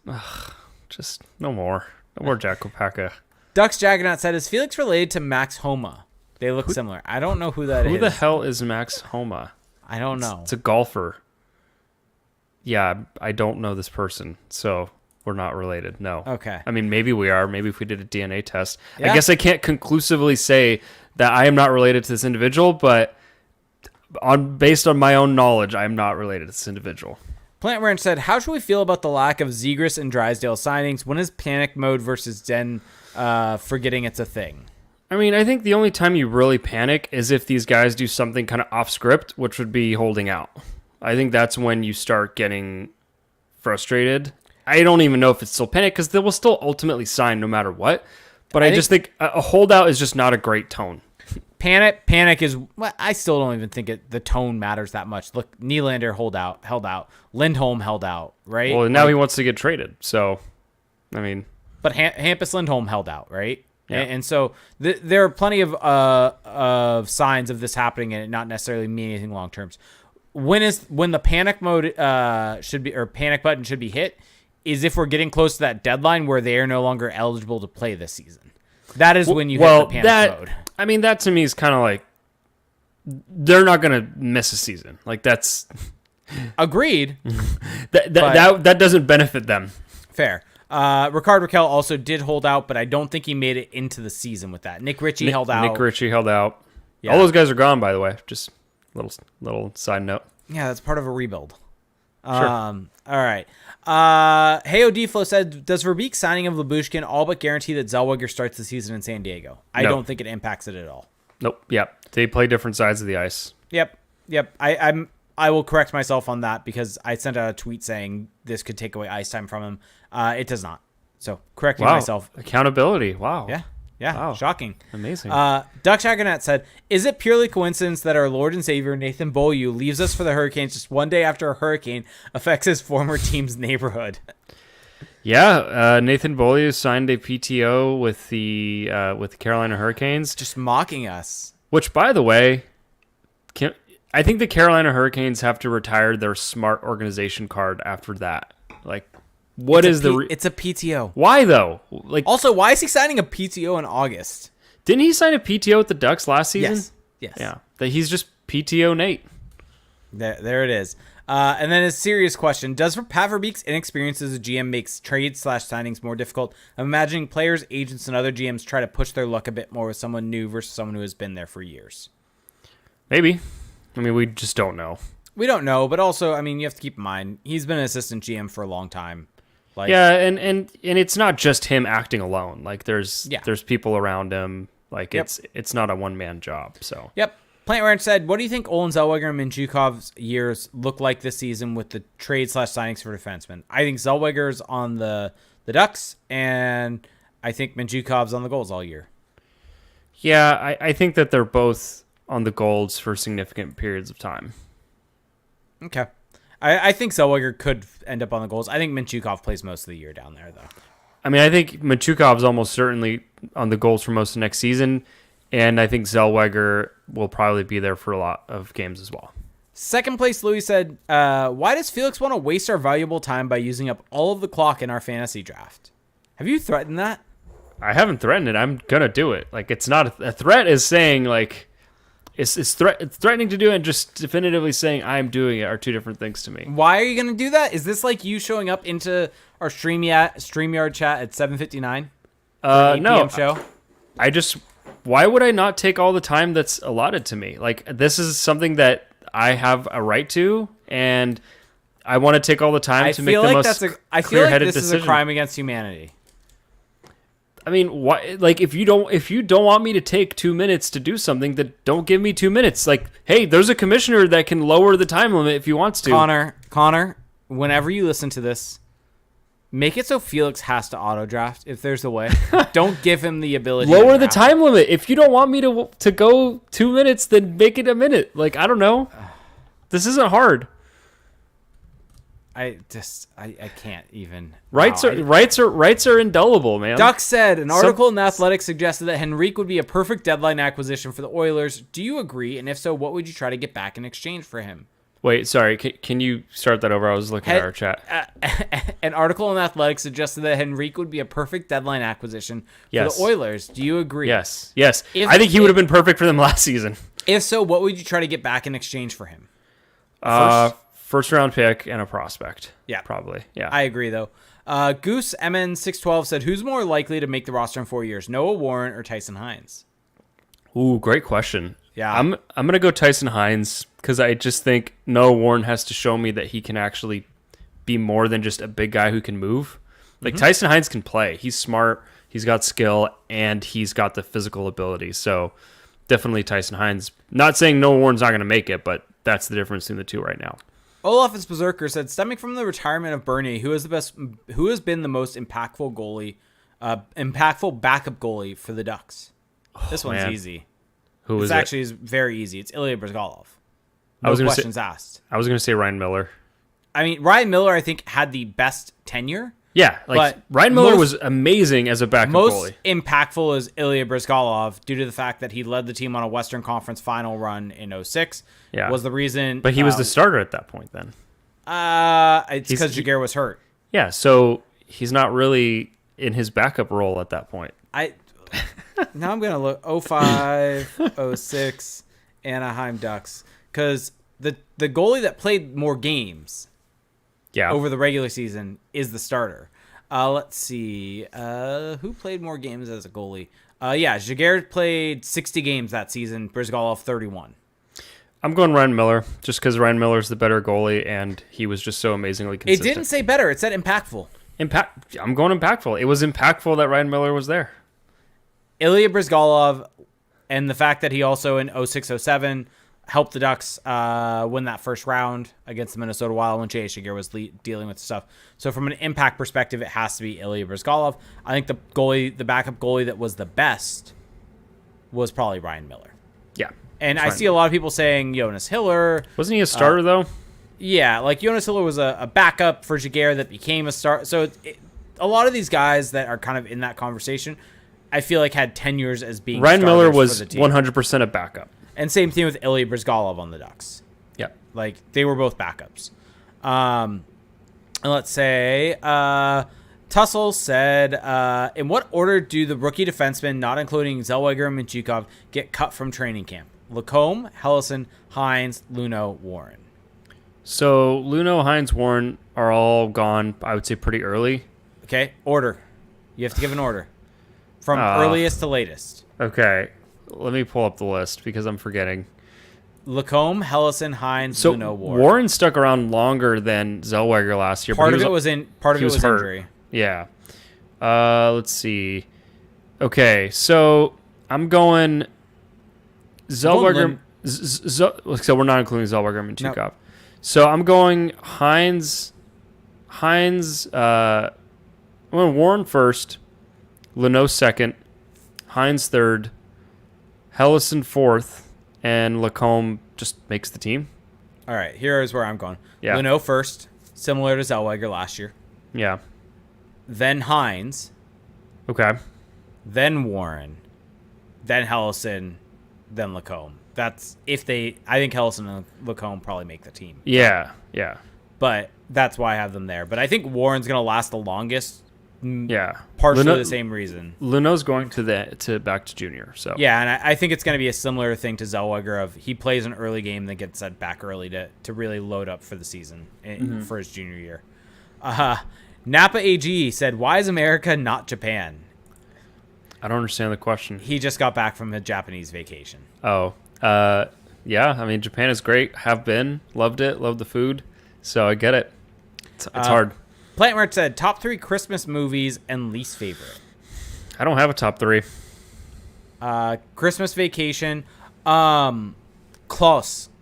Just no more. No more Jack Kopaka. Ducks Jaggernaut said, is Felix related to Max Homa? They look similar. I don't know who that is. Who the hell is Max Homa? I don't know. It's a golfer. Yeah, I don't know this person, so we're not related. No. Okay. I mean, maybe we are. Maybe if we did a DNA test. Yeah. I guess I can't conclusively say that I am not related to this individual, but based on my own knowledge, I am not related to this individual. Plant Ranch said, how should we feel about the lack of Zegras and Drysdale signings? When is panic mode versus Den forgetting it's a thing? I mean, I think the only time you really panic is if these guys do something kind of off script, which would be holding out. I think that's when you start getting frustrated. I don't even know if it's still panic because they will still ultimately sign no matter what. But I just think a holdout is just not a great tone. Panic is. Well, I still don't even think the tone matters that much. Look, Nylander held out. Lindholm held out, right? Well, now he wants to get traded. So, I mean, but Hampus Lindholm held out, right? Yeah. And so there are plenty of signs of this happening and it not necessarily mean anything long terms. When the panic mode should be, or panic button should be hit, is if we're getting close to that deadline where they are no longer eligible to play this season. That is when you hit the panic mode. I mean, that to me is kind of like they're not going to miss a season. Like that's agreed. that doesn't benefit them. Fair. Ricard Raquel also did hold out, but I don't think he made it into the season with that. Nick Ritchie held out. Nick Ritchie held out. Yeah. All those guys are gone, by the way. Just little side note. Yeah, that's part of a rebuild. Sure. All right. Heyo Deflo said, does Verbeek's signing of Lyubushkin all but guarantee that Zellweger starts the season in San Diego? I don't think it impacts it at all. Nope. Yep. They play different sides of the ice. Yep. I will correct myself on that because I sent out a tweet saying this could take away ice time from him. It does not. So correcting myself. Accountability. Wow. Yeah. Wow. Shocking. Amazing. Duck Shagonet said, is it purely coincidence that our Lord and Savior Nathan Beaulieu leaves us for the Hurricanes just one day after a hurricane affects his former team's neighborhood? Yeah, Nathan Beaulieu signed a PTO with the Carolina Hurricanes. Just mocking us. Which, by the way, I think the Carolina Hurricanes have to retire their smart organization card after that. Like, it's a PTO. Why though? Like, also, why is he signing a PTO in August? Didn't he sign a PTO with the Ducks last season? Yes. Yeah. That he's just PTO Nate. There it is. And then a serious question: does Pat Verbeek's inexperience as a GM makes trades/signings more difficult? I'm imagining players, agents, and other GMs try to push their luck a bit more with someone new versus someone who has been there for years. Maybe. I mean, we just don't know. We don't know, but also, I mean, you have to keep in mind he's been an assistant GM for a long time. Like, yeah, and it's not just him acting alone. Like there's people around him. Like it's not a one-man job. So yep. Plant Ranch said, what do you think Olin Zellweger and Minjukov's years look like this season with the trade/signings for defensemen? I think Zellweger's on the Ducks, and I think Minjukov's on the Golds all year. Yeah, I think that they're both on the Golds for significant periods of time. Okay. I think Zellweger could end up on the goals. I think Minchukov plays most of the year down there, though. I mean, I think Machukov's almost certainly on the goals for most of next season, and I think Zellweger will probably be there for a lot of games as well. Second place, Louis said, why does Felix want to waste our valuable time by using up all of the clock in our fantasy draft? Have you threatened that? I haven't threatened it. I'm going to do it. Like, it's not a threat is saying, like, it's threatening to do it and just definitively saying I'm doing it are two different things to me. Why are you going to do that? Is this like you showing up into our StreamYard chat at 7:59? No. PM show? Why would I not take all the time that's allotted to me? Like, this is something that I have a right to, and I want to take all the time to make the most clear-headed decision. This is a crime against humanity. I mean, why? Like, if you don't want me to take 2 minutes to do something, then don't give me 2 minutes. Like, hey, there's a commissioner that can lower the time limit if he wants to. Connor, whenever you listen to this, make it so Felix has to auto draft if there's a way. Don't give him the ability. Lower the time limit. If you don't want me to go 2 minutes, then make it a minute. Like, I don't know. This isn't hard. I can't even. Rights are indelible, man. Duck said an article in The Athletic suggested that Henrique would be a perfect deadline acquisition for the Oilers. Do you agree? And if so, what would you try to get back in exchange for him? Wait, sorry. Can you start that over? I was looking at our chat. An article in The Athletic suggested that Henrique would be a perfect deadline acquisition for the Oilers. Do you agree? Yes. I think he would have been perfect for them last season. If so, what would you try to get back in exchange for him? First round pick and a prospect. Yeah. Probably. Yeah. I agree, though. Goose MN612 said, who's more likely to make the roster in 4 years, Noah Warren or Tyson Hines? Ooh, great question. Yeah. I'm going to go Tyson Hines because I just think Noah Warren has to show me that he can actually be more than just a big guy who can move. Like, Tyson Hines can play. He's smart. He's got skill, and he's got the physical ability. So definitely Tyson Hines. Not saying Noah Warren's not going to make it, but that's the difference between the two right now. Olaf is Berserker said, stemming from the retirement of Bernier, who has been the most impactful backup goalie for the Ducks? This one's easy. Who is it? Actually is very easy. It's Ilya Bryzgalov. No questions asked. I was going to say Ryan Miller. I mean, Ryan Miller, I think, had the best tenure. Yeah, but Ryan Miller was amazing as a backup goalie. Most impactful is Ilya Bryzgalov due to the fact that he led the team on a Western Conference final run in 2006. Yeah. Was the reason. But he was the starter at that point then. It's because Jaguar was hurt. Yeah, so he's not really in his backup role at that point. Now I'm going to look 05, 06, Anaheim Ducks. Because the goalie that played more games over the regular season is the starter. Let's see. Who played more games as a goalie? Jaguar played 60 games that season. Bryzgalov 31. I'm going Ryan Miller just because Ryan Miller's the better goalie and he was just so amazingly consistent. It didn't say better. It said impactful. I'm going impactful. It was impactful that Ryan Miller was there. Ilya Bryzgalov and the fact that he also in 06-07 helped the Ducks win that first round against the Minnesota Wild when Jay Shiger was dealing with stuff. So from an impact perspective, it has to be Ilya Bryzgalov. I think the backup goalie that was the best was probably Ryan Miller. Yeah. And I see a lot of people saying Jonas Hiller. Wasn't he a starter, though? Yeah, like Jonas Hiller was a backup for Jaguar that became a star. So a lot of these guys that are kind of in that conversation, I feel like had tenures as being Ryan Miller was for the team. 100% a backup. And same thing with Ilya Bryzgalov on the Ducks. Yeah. Like, they were both backups. And let's say, Tussle said, in what order do the rookie defensemen, not including Zellweger and Minchukov, get cut from training camp? Lacombe, Hellison, Hines, Luno, Warren. So Luno, Hines, Warren are all gone, I would say, pretty early. Okay, order. You have to give an order. From earliest to latest. Okay. Let me pull up the list because I'm forgetting. Lacombe, Hellison, Hines, Luno, Warren. Warren stuck around longer than Zellweger last year. Part of it was injury. Yeah. Let's see. Okay, so I'm going Zellweger. So we're not including Zellweger and Minchukov. Nope. So I'm going Hines. I'm going Warren first. Luno second. Hines third. Hellison fourth. And Lacombe just makes the team. All right, here is where I'm going. Yeah. Luneau first, similar to Zellweger last year. Yeah. Then Hines, Okay. then Warren, then Hellison, then Lacombe. That's if they. I think Hellison and Lacombe probably make the team. Yeah. Yeah. But that's why I have them there. But I think Warren's going to last the longest. Yeah. Partially the same reason. Luneau's going to back to junior. So yeah, and I think it's going to be a similar thing to Zellweger of he plays an early game, then gets sent back early to really load up for the season for his junior year. Napa AG said, "Why is America not Japan?" I don't understand the question. He just got back from a Japanese vacation. Oh. Yeah. I mean, Japan is great. Have been. Loved it. Loved the food. So I get it. It's hard. Plant March said, top 3 Christmas movies and least favorite. I don't have a top 3. Christmas Vacation. Klaus.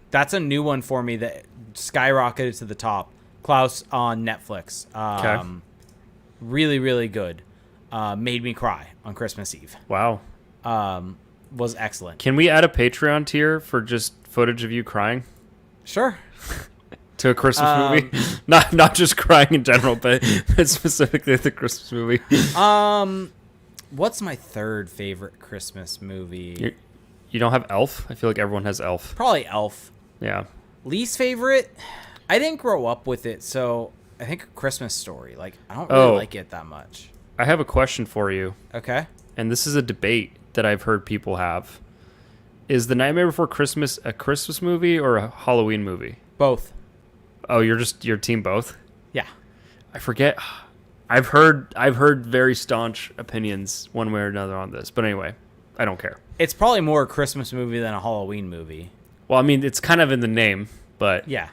That's a new one for me that skyrocketed to the top. Klaus on Netflix. Okay. Really, really good. Made me cry on Christmas Eve. Wow. Was excellent. Can we add a Patreon tier for just footage of you crying Sure. to a Christmas movie? Not just crying in general, but specifically the Christmas movie. What's my third favorite Christmas movie? You don't have Elf? I feel like everyone has Elf. Probably Elf. Yeah. Least favorite? I didn't grow up with it, so I think A Christmas Story. Like, I don't really like it that much. I have a question for you. Okay. And this is a debate that I've heard people have. Is The Nightmare Before Christmas a Christmas movie or a Halloween movie? Both. Oh, your team both? Yeah. I forget. I've heard very staunch opinions one way or another on this. But anyway, I don't care. It's probably more a Christmas movie than a Halloween movie. Well, I mean, it's kind of in the name, but Yeah.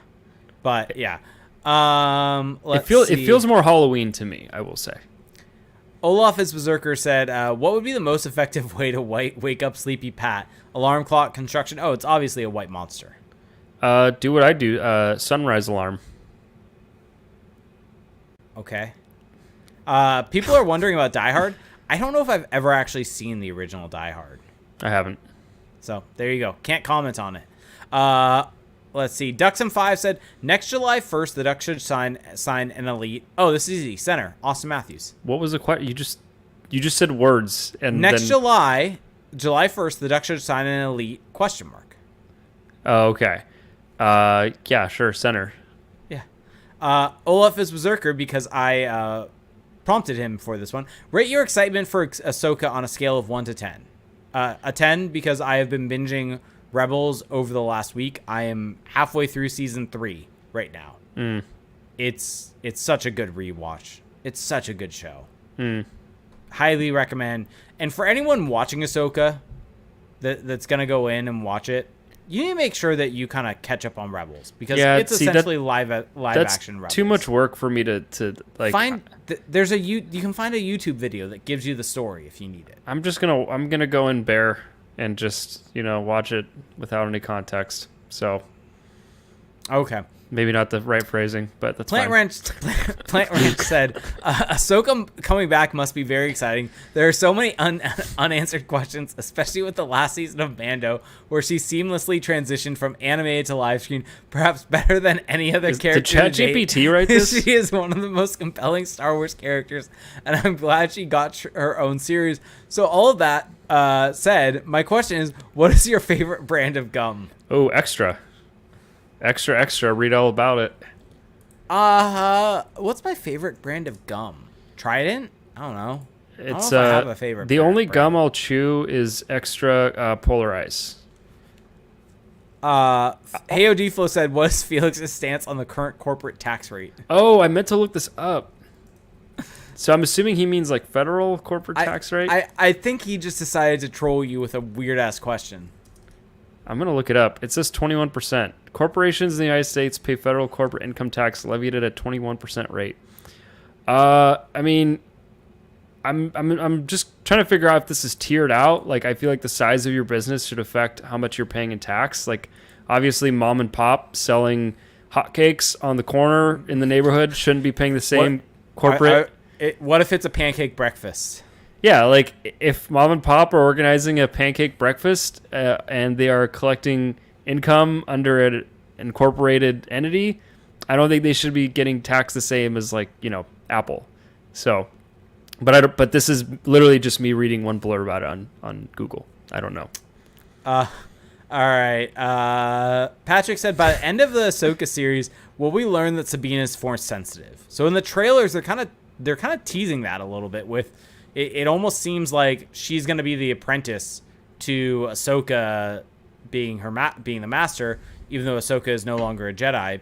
But yeah. it feels more Halloween to me, I will say. Olaf is Berserker said, what would be the most effective way to wake up Sleepy Pat? Alarm clock, construction. Oh, it's obviously a white monster. Do what I do. Sunrise alarm. Okay. People are wondering about Die Hard. I don't know if I've ever actually seen the original Die Hard. I haven't. So there you go. Can't comment on it. Let's see. Ducks and 5 said, next July 1st, the Ducks should sign an elite. Oh, this is easy. Center, Austin Matthews. What was the question? You just said words and next then... July 1st, the Ducks should sign an elite ? Oh, okay. Yeah, sure. Center. Yeah. Olaf is Berserker because I prompted him for this one. Rate your excitement for Ahsoka on a scale of 1 to 10. A 10 because I have been binging Rebels over the last week. I am halfway through season 3 right now. It's such a good rewatch. It's such a good show. Highly recommend. And for anyone watching Ahsoka that's gonna go in and watch it, you need to make sure that you kind of catch up on Rebels because it's essentially live action Rebels. Too much work for me to like find. You can find a YouTube video that gives you the story if you need it. I'm gonna go in bare and just watch it without any context. So okay. Maybe not the right phrasing, but that's Plant fine. Plant Ranch said, Ahsoka coming back must be very exciting. There are so many unanswered questions, especially with the last season of Mando, where she seamlessly transitioned from animated to live screen, perhaps better than any other character. Did ChatGPT write this? She is one of the most compelling Star Wars characters, and I'm glad she got her own series. So all of that said, my question is, what is your favorite brand of gum? Oh, extra. Extra, read all about it. What's my favorite brand of gum? Trident? I don't know. It's I have a favorite. The only gum I'll chew is extra Polar Ice. Heyo Deflo said, what is Felix's stance on the current corporate tax rate? Oh, I meant to look this up. So I'm assuming he means like federal corporate tax rate? I think he just decided to troll you with a weird-ass question. I'm going to look it up. It says 21%. Corporations in the United States pay federal corporate income tax levied at a 21% rate. I mean, I'm just trying to figure out if this is tiered out. Like, I feel like the size of your business should affect how much you're paying in tax. Like, obviously, mom and pop selling hotcakes on the corner in the neighborhood shouldn't be paying the same corporate. What if it's a pancake breakfast? Yeah, like if mom and pop are organizing a pancake breakfast and they are collecting income under incorporated entity, I don't think they should be getting taxed the same as like, Apple. So, but this is literally just me reading one blurb about it on Google. I don't know. All right. Patrick said, by the end of the Ahsoka series, will we learn that Sabine is force sensitive? So in the trailers, they're kind of teasing that a little bit with it. It almost seems like she's going to be the apprentice to Ahsoka being being the master, even though Ahsoka is no longer a Jedi.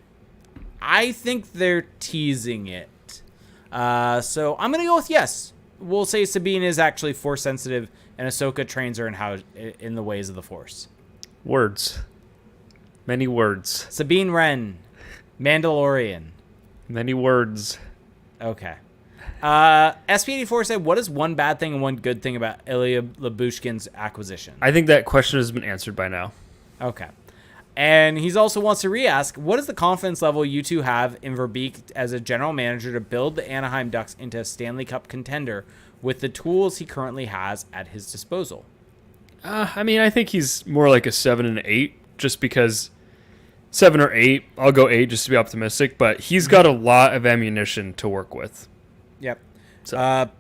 I think they're teasing it. So I'm going to go with yes. We'll say Sabine is actually force sensitive, and Ahsoka trains her in the ways of the Force. Words. Many words. Sabine Wren, Mandalorian. Many words. Okay. SP84 said, what is one bad thing and one good thing about Ilya Lyubushkin's acquisition? I think that question has been answered by now. Okay. And he's also wants to re-ask, what is the confidence level you two have in Verbeek as a general manager to build the Anaheim Ducks into a Stanley Cup contender with the tools he currently has at his disposal? I think he's more like a 7 and 8, just because 7 or 8. I'll go 8 just to be optimistic, but he's got a lot of ammunition to work with. Yep. So.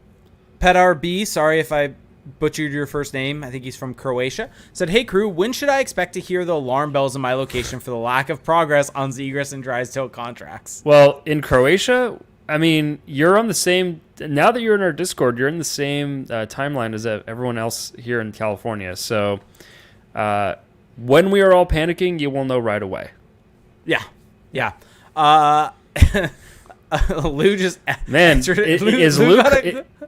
Pedar B, sorry if I butchered your first name. I think he's from Croatia. Said, hey crew, when should I expect to hear the alarm bells in my location for the lack of progress on Zegras and Drysdale contracts? Well, in Croatia, you're on the same, now that you're in our Discord, you're in the same timeline as everyone else here in California. So when we are all panicking, you will know right away. Yeah. Lou just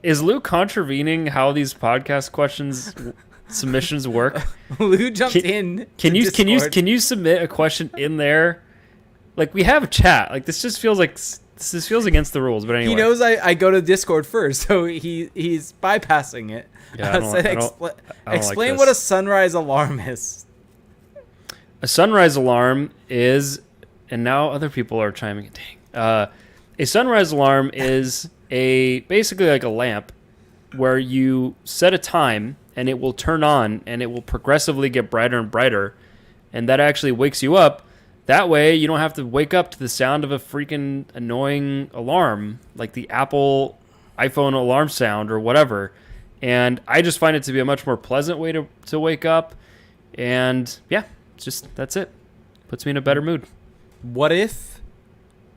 is Lou contravening how these podcast submissions work? Lou jumped in. Can you submit a question in there? Like, we have a chat. Like, this feels against the rules. But anyway, he knows I go to Discord first, so he's bypassing it. Yeah, explain like what a sunrise alarm is. A sunrise alarm is, and now other people are chiming in. Dang. A sunrise alarm is basically like a lamp where you set a time and it will turn on and it will progressively get brighter and brighter, and that actually wakes you up. That way you don't have to wake up to the sound of a freaking annoying alarm like the Apple iPhone alarm sound or whatever. And I just find it to be a much more pleasant way to wake up. And yeah, that's it. Puts me in a better mood. What if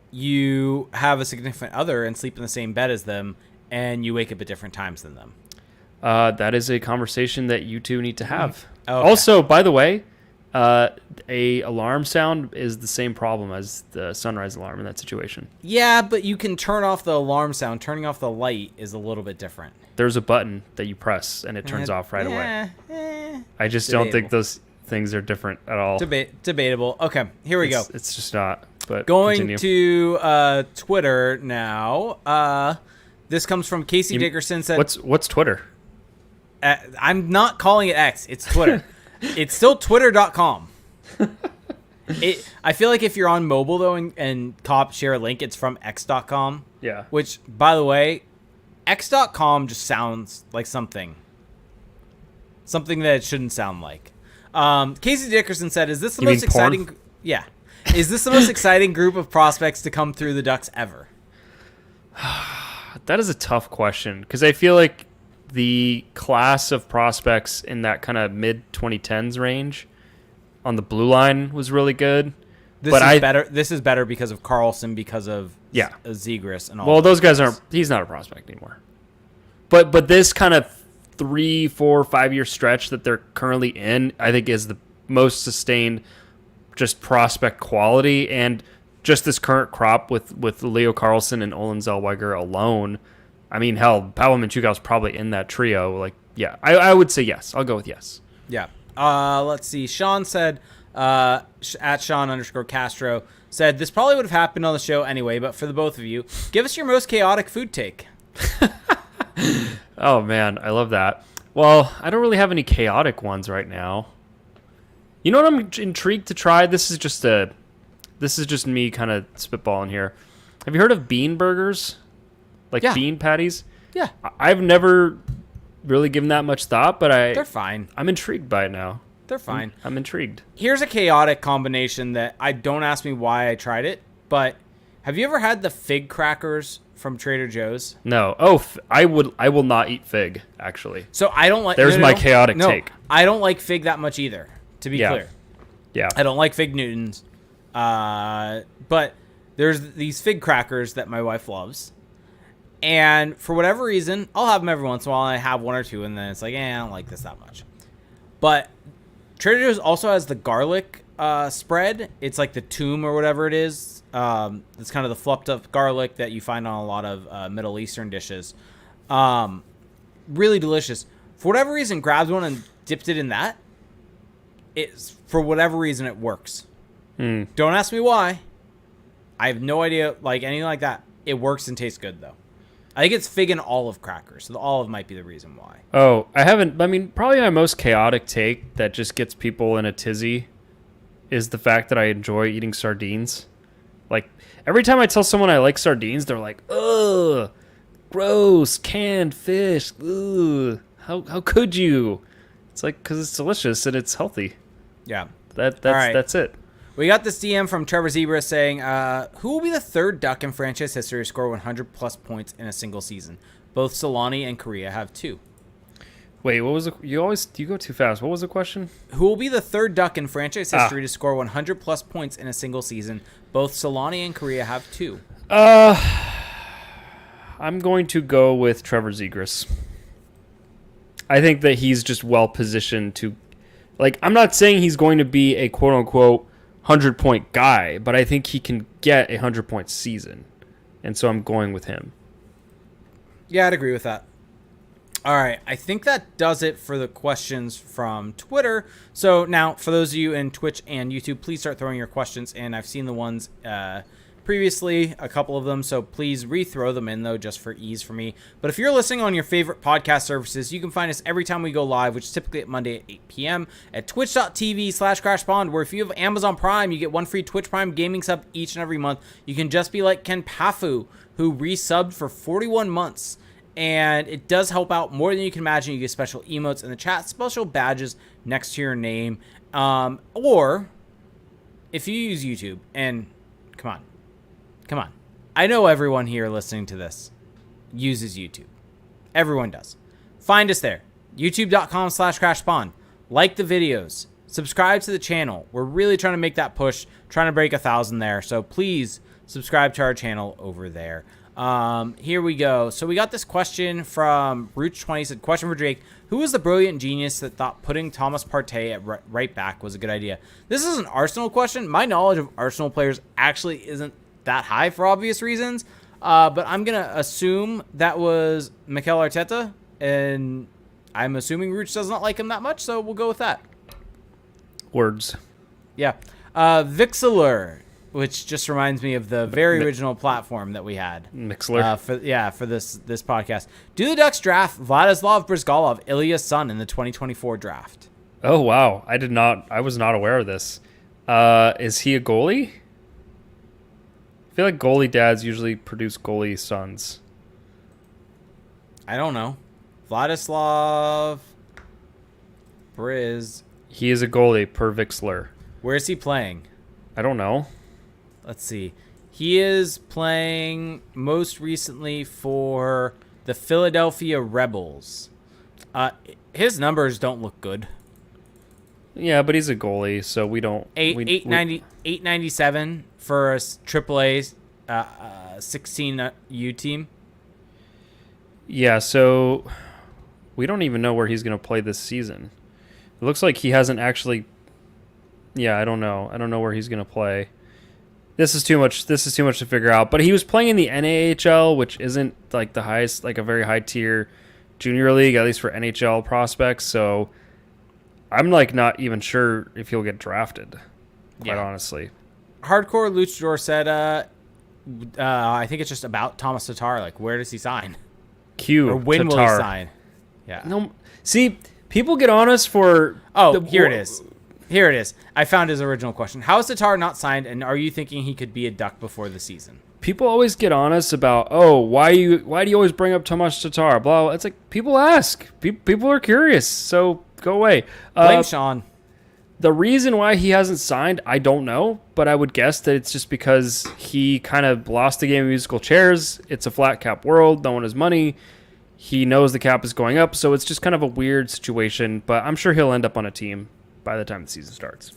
you have a significant other and sleep in the same bed as them and you wake up at different times than them? That is a conversation that you two need to have. Okay. Also, by the way, a alarm sound is the same problem as the sunrise alarm in that situation. Yeah, but you can turn off the alarm sound. Turning off the light is a little bit different. There's a button that you press and it turns off right away. I just don't think those things are different at all. Debatable. Okay, here we go. It's just not. But going continue. to Twitter now. This comes from Casey Dickerson. Said, "What's Twitter?" I'm not calling it X. It's Twitter. It's still Twitter.com. I feel like if you're on mobile though and share a link, it's from X.com. Yeah. Which, by the way, X.com just sounds like something that it shouldn't sound like. Casey Dickerson said, "Is this the most exciting?" Porn? Yeah. Is this the most exciting group of prospects to come through the Ducks ever? That is a tough question because I feel like the class of prospects in that kind of mid-2010s range on the blue line was really good. This is better because of Carlson, because of Zegras and all. Well, those guys aren't. He's not a prospect anymore. But this kind of 3, 4, 5 year stretch that they're currently in, I think, is the most sustained, just prospect quality, and just this current crop with Leo Carlson and Olin Zellweger alone. I mean, hell, Pavel Mintyukov's probably in that trio. Like, yeah, I would say yes. I'll go with yes. Yeah. Let's see. Sean said, at Sean_Castro said, this probably would have happened on the show anyway, but for the both of you, give us your most chaotic food take. Oh, man, I love that. Well, I don't really have any chaotic ones right now. You know what I'm intrigued to try? This is just me kind of spitballing here. Have you heard of bean burgers? Like bean patties? Yeah. I've never really given that much thought, but they're fine. I'm intrigued by it now. They're fine. I'm intrigued. Here's a chaotic combination that don't ask me why I tried it, but have you ever had the fig crackers from Trader Joe's? No. Oh, I will not eat fig, actually. So I don't like... There's my chaotic take. I don't like fig that much either, to be clear. Yeah. I don't like fig Newtons. But there's these fig crackers that my wife loves. And for whatever reason, I'll have them every once in a while. And I have one or two, and then it's like, I don't like this that much. But Trader Joe's also has the garlic spread. It's like the tomb or whatever it is. It's kind of the fluffed up garlic that you find on a lot of Middle Eastern dishes. Really delicious. For whatever reason, grabbed one and dipped it in that. For whatever reason, it works. Don't ask me why. I have no idea, like anything like that. It works and tastes good, though. I think it's fig and olive crackers. So the olive might be the reason why. Oh, I haven't. I mean, probably my most chaotic take that just gets people in a tizzy is the fact that I enjoy eating sardines. Like, every time I tell someone I like sardines, they're like, ugh, gross, canned fish, ugh, how could you? It's like, because it's delicious and it's healthy. Yeah. That's it. We got this DM from Trevor Zebra saying, who will be the third Duck in franchise history to score 100-plus points in a single season? Both Solani and Korea have 2. Wait, what was the... You go too fast. What was the question? Who will be the third Duck in franchise history to score 100-plus points in a single season? Both Solani and Korea have 2. I'm going to go with Trevor Zegras. I think that he's just well-positioned to... Like, I'm not saying he's going to be a quote-unquote 100-point guy, but I think he can get a 100-point season. And so I'm going with him. Yeah, I'd agree with that. All right, I think that does it for the questions from Twitter. So now, for those of you in Twitch and YouTube, please start throwing your questions in. I've seen the ones previously, a couple of them, so please rethrow them in, though, just for ease for me. But if you're listening on your favorite podcast services, you can find us every time we go live, which is typically at Monday at 8 p.m. at twitch.tv/CrashPond, where if you have Amazon Prime, you get one free Twitch Prime gaming sub each and every month. You can just be like Ken Pafu, who resubbed for 41 months. And it does help out more than you can imagine. You get special emotes in the chat, special badges next to your name. Or if you use YouTube, and come on. I know everyone here listening to this uses YouTube. Everyone does. Find us there. YouTube.com/CrashPond. Like the videos. Subscribe to the channel. We're really trying to make that push, trying to break 1,000 there. So please subscribe to our channel over there. Here we go. So we got this question from Rooch20. Said, question for Jake. Who was the brilliant genius that thought putting Thomas Partey at right back was a good idea? This is an Arsenal question. My knowledge of Arsenal players actually isn't that high for obvious reasons. But I'm going to assume that was Mikel Arteta. And I'm assuming Rooch does not like him that much. So we'll go with that. Words. Yeah. Vixeler, which just reminds me of the very original platform that we had. Mixler. For this podcast. Do the Ducks draft Vladislav Brizgalov, Ilya's son, in the 2024 draft? Oh, wow. I was not aware of this. Is he a goalie? I feel like goalie dads usually produce goalie sons. I don't know. Vladislav Briz. He is a goalie per Vixler. Where is he playing? I don't know. Let's see. He is playing most recently for the Philadelphia Rebels. His numbers don't look good. Yeah, but he's a goalie, so we don't... 897 for a AAA 16U team. Yeah, so we don't even know where he's going to play this season. It looks like he hasn't actually... Yeah, I don't know. I don't know where he's going to play. This is too much to figure out. But he was playing in the NAHL, which isn't like the highest, like a very high tier junior league, at least for NHL prospects. So I'm like not even sure if he'll get drafted, quite honestly. Hardcore Luchador said, I think it's just about Thomas Tatar. Like, where does he sign? Q. Or when Tatar. will he sign? Yeah. No, see, people get on us for... Oh, here it is. Here it is. I found his original question. How is Tatar not signed, and are you thinking he could be a Duck before the season? People always get on us about, why do you always bring up Tomas Tatar? Blah, blah. It's like, people ask. People are curious, so go away. Blame Sean. The reason why he hasn't signed, I don't know, but I would guess that it's just because he kind of lost the game of musical chairs. It's a flat cap world. No one has money. He knows the cap is going up, so it's just kind of a weird situation, but I'm sure he'll end up on a team by the time the season starts.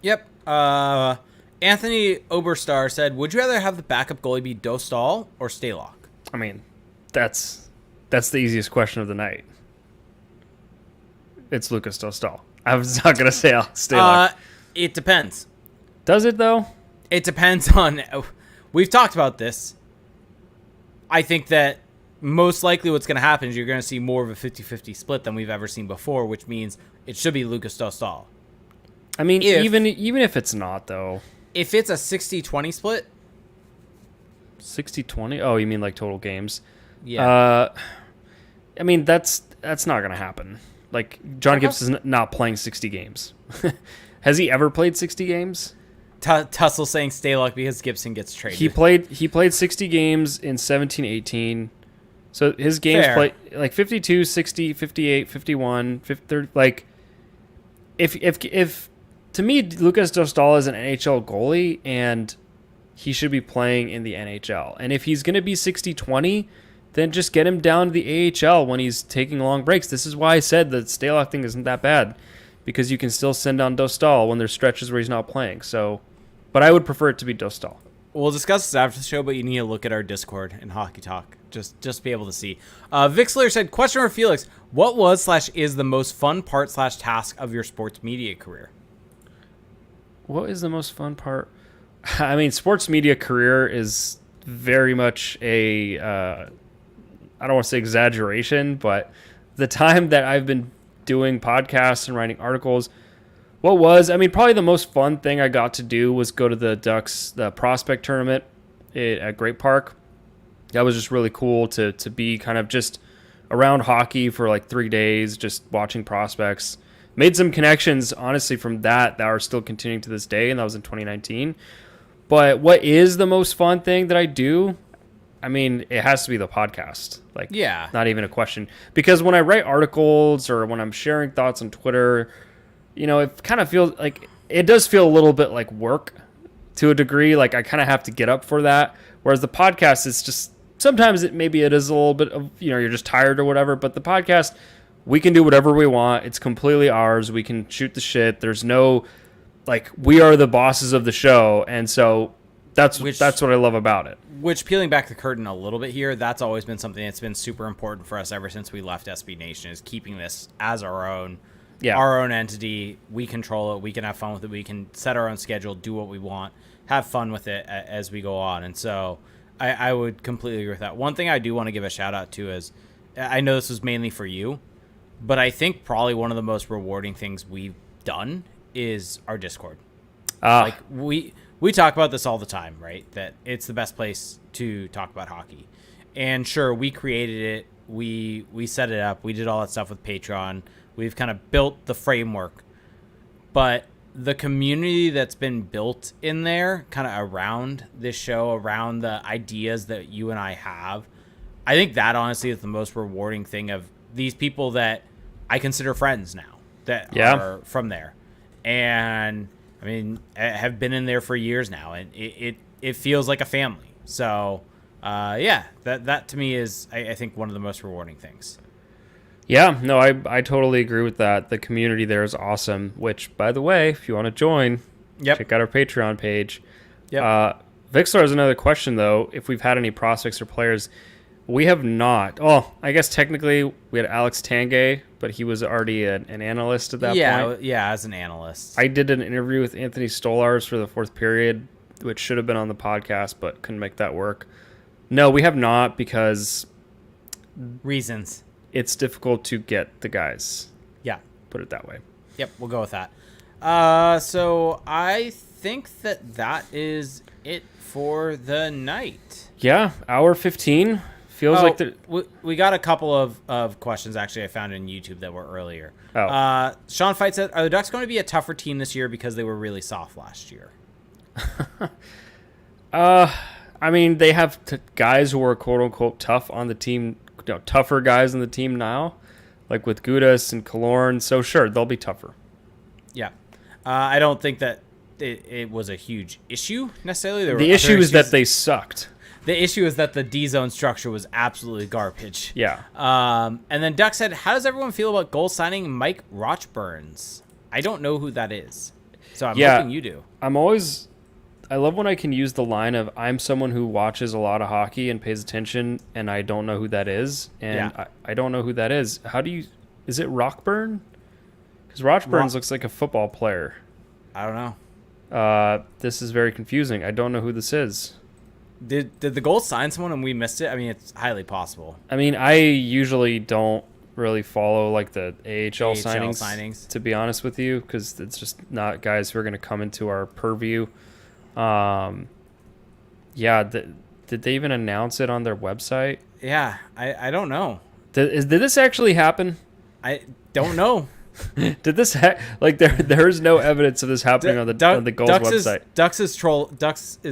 Yep. Anthony Oberstar said, would you rather have the backup goalie be Dostal or Stalock? I mean, that's the easiest question of the night. It's Lucas Dostal. I was not going to say Stalock. It depends. Does it, though? It depends on... We've talked about this. I think that most likely what's going to happen is you're going to see more of a 50-50 split than we've ever seen before, which means it should be Lucas Dostal. I mean, even if it's not, though. If it's a 60-20 split... 60-20? Oh, you mean like total games? Yeah. I mean, that's not going to happen. Like, John Gibbs is not playing 60 games. Has he ever played 60 games? Tussle saying Stalock because Gibson gets traded. He played 60 games in 17-18. So his games play like 52, 60, 58, 51, 50, 30, like if to me Lucas Dostal is an NHL goalie and he should be playing in the NHL. And if he's going to be 60-20, then just get him down to the AHL when he's taking long breaks. This is why I said the Stalock thing isn't that bad, because you can still send down Dostal when there's stretches where he's not playing. So, but I would prefer it to be Dostal. We'll discuss this after the show, but you need to look at our Discord and Hockey Talk. Just be able to see. Vixler said, question for Felix, what was / is the most fun part / task of your sports media career? What is the most fun part? I mean, sports media career is very much a, I don't want to say exaggeration, but the time that I've been doing podcasts and writing articles, probably the most fun thing I got to do was go to the Ducks, the prospect tournament at Great Park. That was just really cool to be kind of just around hockey for like 3 days, just watching prospects. Made some connections, honestly, from that are still continuing to this day, and that was in 2019. But what is the most fun thing that I do? I mean, it has to be the podcast. Like, yeah, not even a question. Because when I write articles or when I'm sharing thoughts on Twitter, you know, it kind of feels like it does feel a little bit like work to a degree. Like I kind of have to get up for that. Whereas the podcast is just sometimes maybe it is a little bit of, you know, you're just tired or whatever. But the podcast, we can do whatever we want. It's completely ours. We can shoot the shit. There's no like we are the bosses of the show, and so that's what I love about it. Which, peeling back the curtain a little bit here, that's always been something that's been super important for us ever since we left SB Nation, is keeping this as our own. Yeah. Our own entity. We control it. We can have fun with it. We can set our own schedule, do what we want, have fun with it as we go on. And so I would completely agree with that. One thing I do want to give a shout out to is, I know this was mainly for you, but I think probably one of the most rewarding things we've done is our Discord. Like we talk about this all the time, right? That it's the best place to talk about hockey. And sure, we created it. We set it up. We did all that stuff with Patreon. We've kind of built the framework, but the community that's been built in there kind of around this show, around the ideas that you and I have, I think that honestly is the most rewarding thing of these people that I consider friends now that are from there. And I mean, have been in there for years now, and it feels like a family. So that to me is, I think, one of the most rewarding things. Yeah, no, I totally agree with that. The community there is awesome, which, by the way, if you want to join, check out our Patreon page. Yep. Vixlar has another question, though. If we've had any prospects or players, we have not. Oh, I guess technically we had Alex Tanguay, but he was already an analyst at that point. Yeah, as an analyst. I did an interview with Anthony Stolars for the fourth period, which should have been on the podcast, but couldn't make that work. No, we have not because... reasons. It's difficult to get the guys. Yeah. Put it that way. Yep, we'll go with that. So I think that is it for the night. Yeah, hour 15. Feels like we got a couple of questions, actually, I found in YouTube that were earlier. Sean Fight said, are the Ducks going to be a tougher team this year because they were really soft last year? I mean, they have guys who are quote-unquote tough on the team, tougher guys on the team now, like with Gudas and Killorn. So, sure, they'll be tougher. Yeah. I don't think that it was a huge issue necessarily. The issue is that they sucked. The issue is that the D zone structure was absolutely garbage. Yeah. And then Duck said, "How does everyone feel about goal signing Mike Rochburns? I don't know who that is, so I'm hoping you do." I love when I can use the line of I'm someone who watches a lot of hockey and pays attention, and I don't know who that is, and I don't know who that is. Is it Rockburn? Because Rochburns looks like a football player. I don't know. This is very confusing. I don't know who this is. Did the Gold sign someone and we missed it? I mean, it's highly possible. I mean, I usually don't really follow like the AHL signings, to be honest with you, because it's just not guys who are going to come into our purview. Did they even announce it on their website? Yeah, I don't know. Did this actually happen? I don't know. Did this there's no evidence of this happening on the Goals website. Ducks is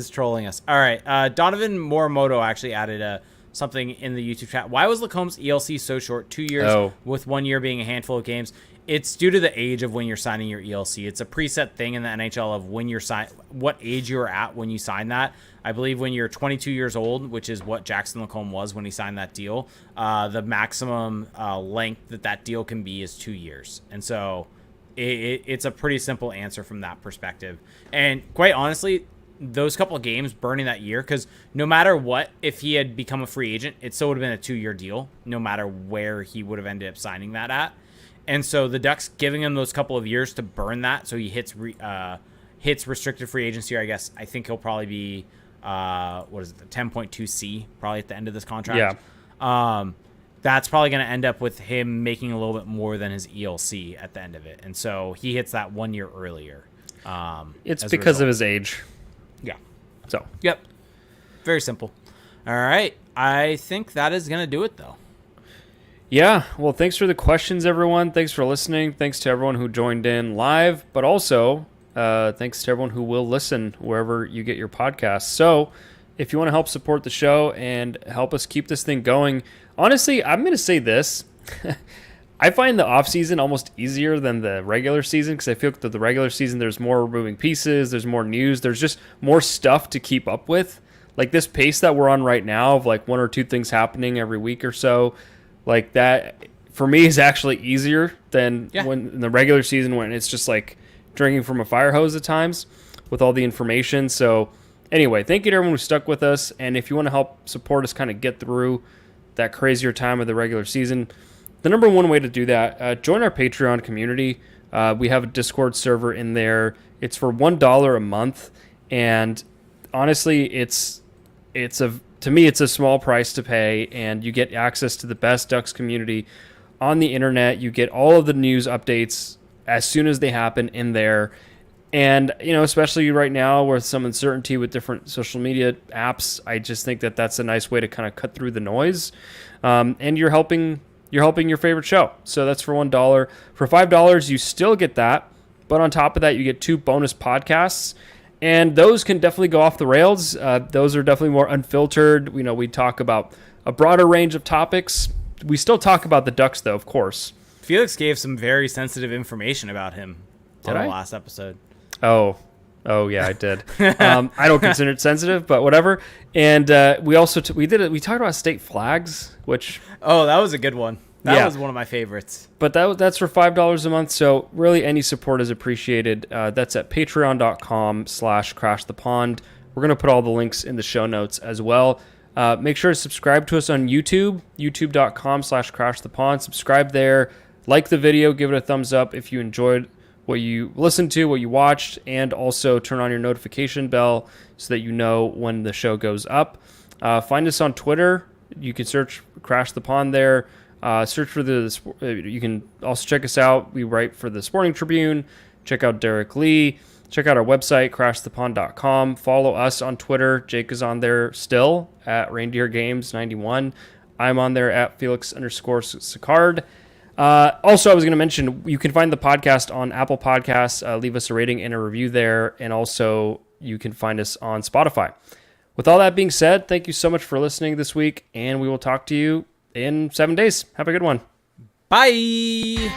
trolling us. All right. Donovan Morimoto actually added something in the YouTube chat. Why was Lacomb's ELC so short? 2 years with 1 year being a handful of games. It's due to the age of when you're signing your ELC. It's a preset thing in the NHL of when you're what age you're at when you sign that. I believe when you're 22 years old, which is what Jackson Lacombe was when he signed that deal, the maximum length that deal can be is 2 years. And so it's a pretty simple answer from that perspective. And quite honestly, those couple of games burning that year, because no matter what, if he had become a free agent, it still would have been a 2-year deal, no matter where he would have ended up signing that at. And so the Ducks giving him those couple of years to burn that, so he hits restricted free agency. I guess I think he'll probably be the 10.2C probably at the end of this contract. Yeah. That's probably going to end up with him making a little bit more than his ELC at the end of it, and so he hits that 1 year earlier. It's because of his age. Yeah. So. Yep. Very simple. All right. I think that is going to do it though. Yeah, well, thanks for the questions, everyone. Thanks for listening. Thanks to everyone who joined in live, but also thanks to everyone who will listen wherever you get your podcasts. So if you want to help support the show and help us keep this thing going, honestly, I'm going to say this. I find the off-season almost easier than the regular season because I feel that the regular season there's more moving pieces, there's more news, there's just more stuff to keep up with. Like this pace that we're on right now of like 1 or 2 things happening every week or so, like that for me is actually easier than when in the regular season when it's just like drinking from a fire hose at times with all the information. So anyway, thank you to everyone who stuck with us. And if you want to help support us kind of get through that crazier time of the regular season, the number one way to do that, join our Patreon community. We have a Discord server in there. It's for $1 a month. And honestly, to me, it's a small price to pay, and you get access to the best Ducks community on the internet. You get all of the news updates as soon as they happen in there. And, especially right now with some uncertainty with different social media apps, I just think that that's a nice way to kind of cut through the noise. And you're helping your favorite show. So that's for $1. For $5, you still get that. But on top of that, you get 2 bonus podcasts. And those can definitely go off the rails. Those are definitely more unfiltered. We talk about a broader range of topics. We still talk about the Ducks, though, of course. Felix gave some very sensitive information about him on the last episode. Oh, yeah, I did. I don't consider it sensitive, but whatever. And we also we talked about state flags, which that was a good one. That was one of my favorites. But that's for $5 a month. So really any support is appreciated. That's at patreon.com/crashthepond. We're going to put all the links in the show notes as well. Make sure to subscribe to us on YouTube, youtube.com/crashthepond. Subscribe there. Like the video. Give it a thumbs up if you enjoyed what you listened to, what you watched, and also turn on your notification bell so that you know when the show goes up. Find us on Twitter. You can search Crash the Pond there. Search for you can also check us out. We write for the Sporting Tribune. Check out Derek Lee. Check out our website, crashthepond.com. Follow us on Twitter. Jake is on there still at Reindeer Games 91. I'm on there at Felix_Sicard. Also, I was going to mention, you can find the podcast on Apple Podcasts. Leave us a rating and a review there. And also, you can find us on Spotify. With all that being said, thank you so much for listening this week. And we will talk to you in 7 days. Have a good one. Bye.